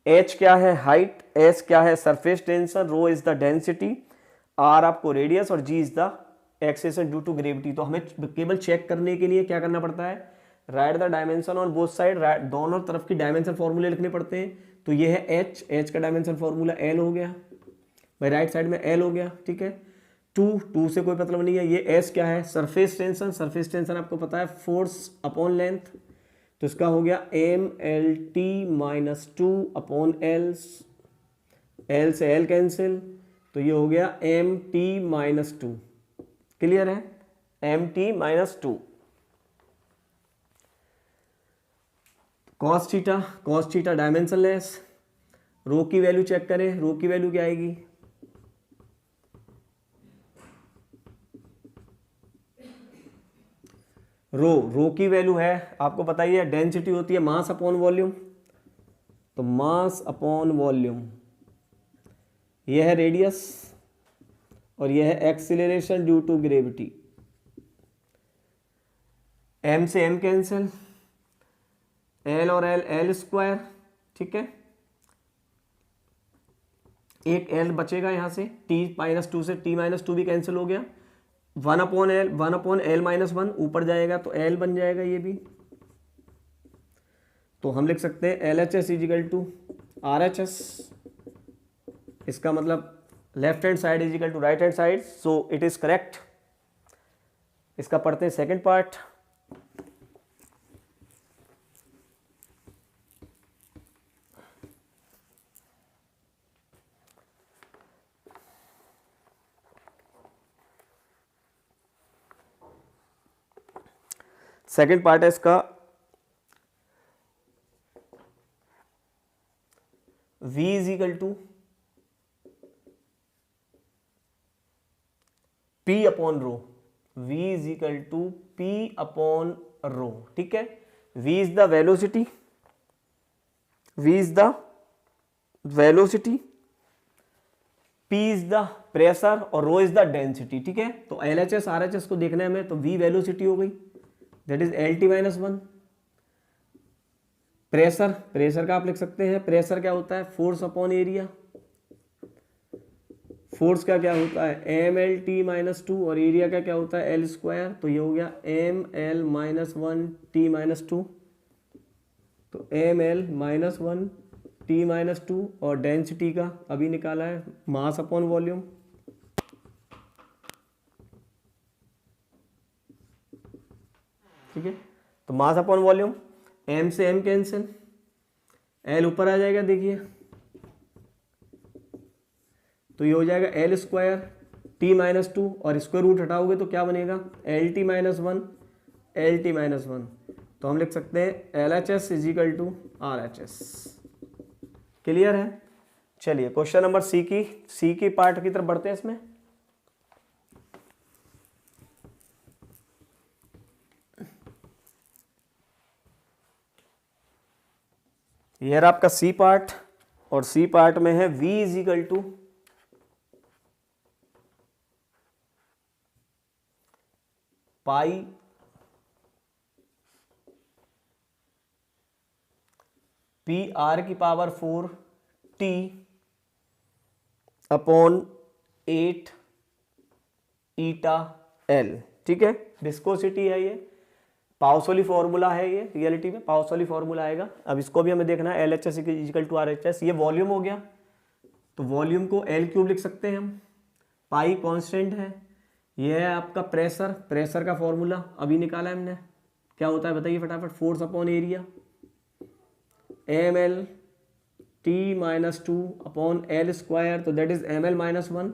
h क्या है हाइट, s क्या है surface tension, rho is the density, r आपको रेडियस और g is the acceleration due to gravity. तो हमें केवल चेक करने के लिए क्या करना पड़ता है, right the dimension on both side, दोनों तरफ की डायमेंशन फॉर्मूले लिखने पड़ते हैं। तो ये है एच का डायमेंशन फॉर्मूला एल हो गया भाई, राइट साइड में एल हो गया, ठीक है। टू से कोई मतलब नहीं है। ये एस क्या है, सरफेस टेंशन, सरफेस टेंशन आपको पता है फोर्स अपॉन लेंथ, तो इसका हो गया M L T minus two upon L, L से एल कैंसिल, तो ये हो गया M T minus two. Clear है, M T minus two. Cos theta dimensionless. Rho की वैल्यू चेक करें, रो की वैल्यू क्या आएगी, रो की वैल्यू है आपको पता ही है, डेंसिटी होती है मास अपॉन वॉल्यूम, तो मास अपॉन वॉल्यूम। यह है रेडियस और यह है acceleration due to gravity. M से एम कैंसिल, एल और एल एल स्क्वायर, ठीक है। एक एल बचेगा यहां से, टी माइनस टू से टी माइनस टू भी कैंसिल हो गया, one upon L minus one ऊपर जाएगा तो एल बन जाएगा ये भी। तो हम लिख सकते हैं L H S equal to R H S, इसका मतलब left hand side equal to right hand side, so it is correct. इसका पढ़ते हैं सेकंड पार्ट। सेकंड पार्ट है इसका, V is equal to P upon rho, V is equal to P upon rho, ठीक है। V is the velocity, V is the velocity, P is the pressure और rho is the density, ठीक है। तो LHS RHS को देखना है हमें, तो V वेलोसिटी हो गई, that is LT minus one. Pressure का आप लिख सकते हैं, प्रेशर क्या होता है, फोर्स अपॉन एरिया। फोर्स का क्या होता है, M L T minus two, और एरिया का क्या होता है, एल स्क्वायर। तो ये हो गया M L minus one T minus two, तो M L minus one T minus two, और डेंसिटी का अभी निकाला है मास अपॉन वॉल्यूम। ठीक है, तो मास अपॉन वॉल्यूम, एम से एम कैंसिल, एल ऊपर आ जाएगा देखिए, तो ये हो जाएगा L square T minus two, और स्क्वायर रूट हटाओगे तो क्या बनेगा, L T minus one, L T minus one. तो हम लिख सकते हैं L H S equal to R H S. Clear है। चलिए क्वेश्चन नंबर सी की पार्ट की तरफ बढ़ते हैं। इसमें यह आपका सी पार्ट, और सी पार्ट में है V is equal to pi P R की power 4 T upon 8 eta L, ठीक है। विस्कोसिटी है ये, पाउसोली फॉर्मूला है ये, रियलिटी में पाउसोली फॉर्मूला आएगा। अब इसको भी हमें देखना है, L H S equal to R H S. ये वॉल्यूम हो गया, तो वॉल्यूम को एल क्यूब लिख सकते हैं हम, पाई कांस्टेंट है। ये है आपका प्रेशर का फॉर्मूला अभी निकाला है हमने, क्या होता है बताइए फटाफट, force upon area, M L T minus two upon L square, तो that is M L minus one,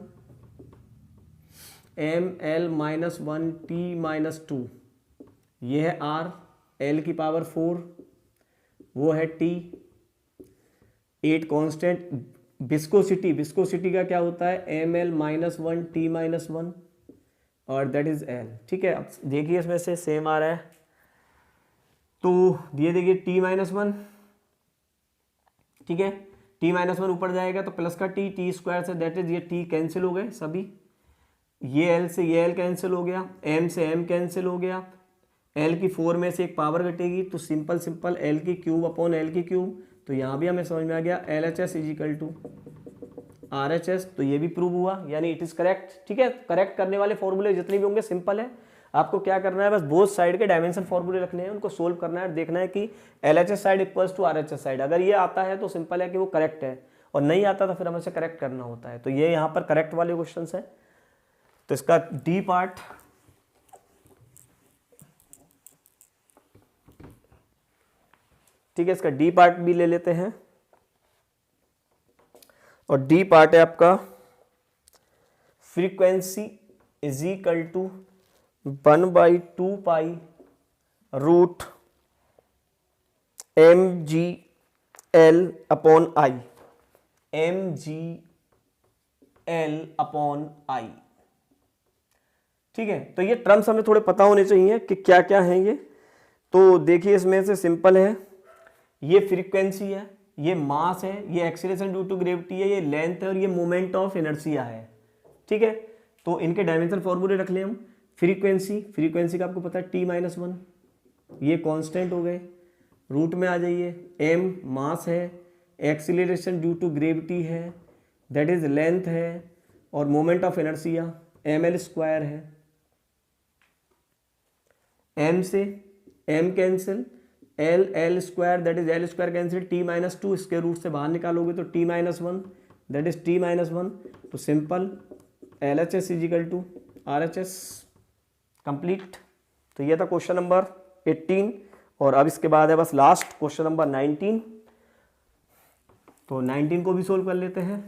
M L minus one T minus two, ये है आर, एल की पावर 4, वो है टी, 8 कांस्टेंट। विस्कोसिटी का क्या होता है, M L minus one T minus one, और दैट इज एल, ठीक है। अब देखिए इसमें से सेम आ रहा है, तो ये देखिए टी माइनस वन, ठीक है, टी माइनस वन ऊपर जाएगा तो प्लस का टी स्क्वायर से, दैट इज ये टी कैंसिल हो गए सभी, ये एल से ये एल कैंसिल हो गया, एम से एम कैंसिल हो गया, एल की 4 में से एक पावर घटेगी, तो सिंपल एल की क्यूब अपॉन एल की क्यूब। तो यहाँ भी हमें समझ में आ गया L H S equal to RHS, तो ये भी प्रूव हुआ, यानी इट इज करेक्ट। ठीक है, करेक्ट करने वाले फॉर्मूले जितने भी होंगे सिंपल है, आपको क्या करना है बस बोथ साइड के डायमेंशन फॉर्मूले रखने हैं, उनको सोल्व करना है, देखना है कि LHS side equals to RHS side. अगर ये आता है तो सिंपल है कि वो करेक्ट है, और नहीं आता तो फिर हमें से करेक्ट करना होता है। तो ये यहाँ पर करेक्ट वाले क्वेश्चन है। तो इसका डी पार्ट, ठीक है, इसका डी पार्ट भी ले लेते हैं, और डी पार्ट है आपका frequency is equal to 1/2 pi root mgl upon I, mgl upon I. ठीक है, तो ये टर्म्स हमें थोड़े पता होने चाहिए कि क्या क्या है ये। तो देखिए इसमें से सिंपल है, ये फ्रीक्वेंसी है, ये मास है, ये एक्सीलरेशन ड्यू टू ग्रेविटी है, ये लेंथ है, और ये मोमेंट ऑफ इनर्शिया है। ठीक है, तो इनके डायमेंशन फॉर्मूले रख ले हम। फ्रीक्वेंसी का आपको पता है t-1, ये कांस्टेंट हो गए, रूट में आ जाइए, m मास है, एक्सीलरेशन ड्यू टू ग्रेविटी है, दैट इज लेंथ है, और मोमेंट ऑफ इनर्शिया ml² है। m से m cancel, l that is l² cancel, t-2 इसके रूट से बाहर निकालोगे तो t-1 दैट इज t-1। तो simple LHS is equal to RHS, complete. तो ये था क्वेश्चन नंबर 18, और अब इसके बाद है बस लास्ट क्वेश्चन नंबर 19। तो 19 को भी सोल्व कर लेते हैं।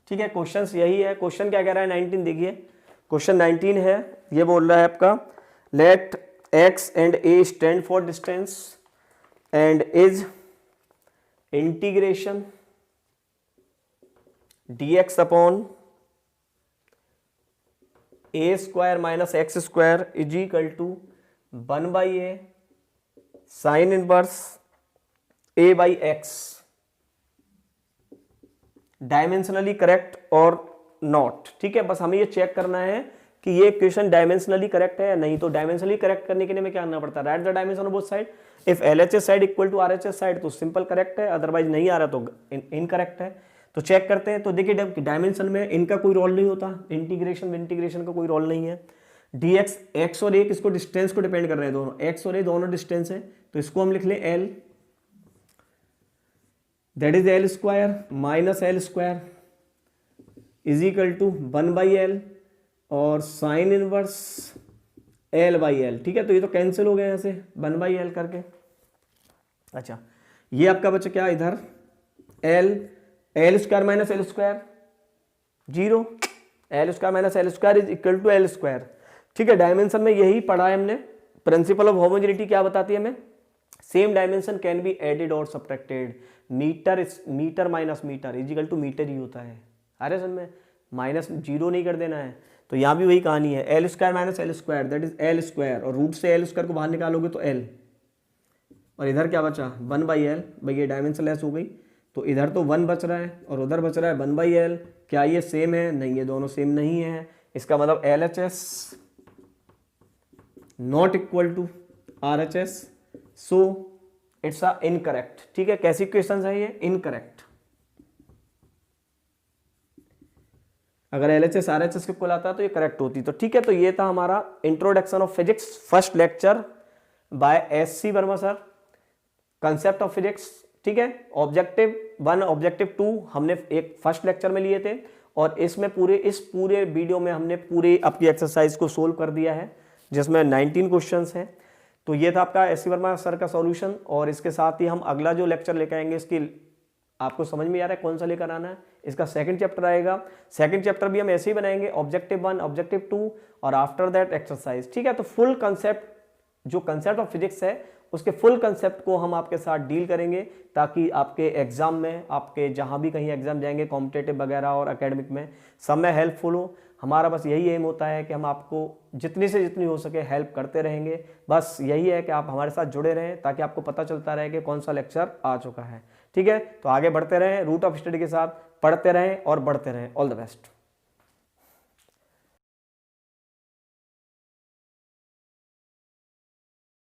ठीक है, क्वेश्चन यही है। क्वेश्चन क्या कह रहा है 19, देखिए क्वेश्चन 19 है, ये बोल रहा है आपका let x and a stand for distance and is integration dx upon a² minus x² is equal to 1/a sine inverse a/x, dimensionally correct और नॉट। ठीक है, बस हमें ये चेक करना है कि ये इक्वेशन डायमेंशनली करेक्ट है या नहीं। तो डायमेंशनली करेक्ट करने के लिए हमें क्या करना पड़ता है, right the dimension of both side. If LHS side equal to RHS side तो सिंपल करेक्ट है, अदरवाइज नहीं आ रहा तो इनकरेक्ट है। तो चेक करते हैं। तो देखिए डायमेंशन में इनका कोई रोल नहीं होता, इंटीग्रेशन का कोई रोल नहीं है। dx, x और a किसको, डिस्टेंस को डिपेंड कर रहे हैं, दोनों x और a दोनों डिस्टेंस है, तो इसको हम लिख लें l, that is l² minus l² is equal to 1/l और साइन इनवर्स l/l। ठीक है, तो ये तो कैंसिल हो गया यहाँ से 1/l करके। अच्छा, ये आपका बचा क्या इधर, l² minus l² 0, l² minus l² is equal to l²। ठीक है, डायमेंशन में यही पढ़ा है हमने। प्रिंसिपल ऑफ होमोजेनिटी क्या बताती है हमें, same dimension can be added और subtracted. Metre minus metre is equal to metre ही होता है। अरे सर में माइनस 0 नहीं कर देना है। तो यहाँ भी वही कहानी है, l² minus l² that is l², और रूट से l² को बाहर निकालोगे तो l, और इधर क्या बचा 1/l। भाई ये डायमेंशन लेस हो गई, तो इधर तो 1 बच रहा है और उधर बच रहा है 1/l। क्या ये सेम है, नहीं, ये दोनों सेम नहीं है। इसका मतलब LHS not equal to RHS, so it's a incorrect. ठीक है, कैसी क्वेश्चन है ये, इनकरेक्ट। अगर LHS RHS के इक्वल आता है तो ये करेक्ट होती। तो ठीक है, तो ये था हमारा introduction of physics first lecture by SC Verma sir, concept of physics. ठीक है, ऑब्जेक्टिव 1 ऑब्जेक्टिव 2 हमने एक फर्स्ट लेक्चर में लिए थे, और इसमें इस पूरे वीडियो में हमने पूरे आपकी एक्सरसाइज को सोल्व कर दिया है, जिसमें 19 क्वेश्चंस हैं। तो ये था आपका SC वर्मा सर का सॉल्यूशन, और इसके साथ ही हम अगला जो लेक्चर लेकर आएंगे, इसकी आपको समझ में आ रहा है कौन सा लेकर आना है, इसका सेकंड चैप्टर आएगा। सेकंड चैप्टर भी हम ऐसे ही बनाएंगे, ऑब्जेक्टिव 1 ऑब्जेक्टिव 2 और आफ्टर दैट एक्सरसाइज। ठीक है, तो फुल कंसेप्ट, जो कंसेप्ट ऑफ फिजिक्स है उसके फुल कंसेप्ट को हम आपके साथ डील करेंगे, ताकि आपके एग्जाम में, आपके जहां भी कहीं एग्जाम जाएंगे कॉम्पिटेटिव वगैरह और एकेडमिक में, सब में हेल्पफुल हो। हमारा बस यही एम होता है कि हम आपको जितनी से जितनी हो सके हेल्प करते रहेंगे। बस यही है कि आप हमारे साथ जुड़े रहें, ताकि आपको पता चलता रहे कि कौन सा लेक्चर आ चुका है। ठीक है, तो आगे बढ़ते रहें, रूट ऑफ स्टडी के साथ पढ़ते रहें और बढ़ते रहें। All the best.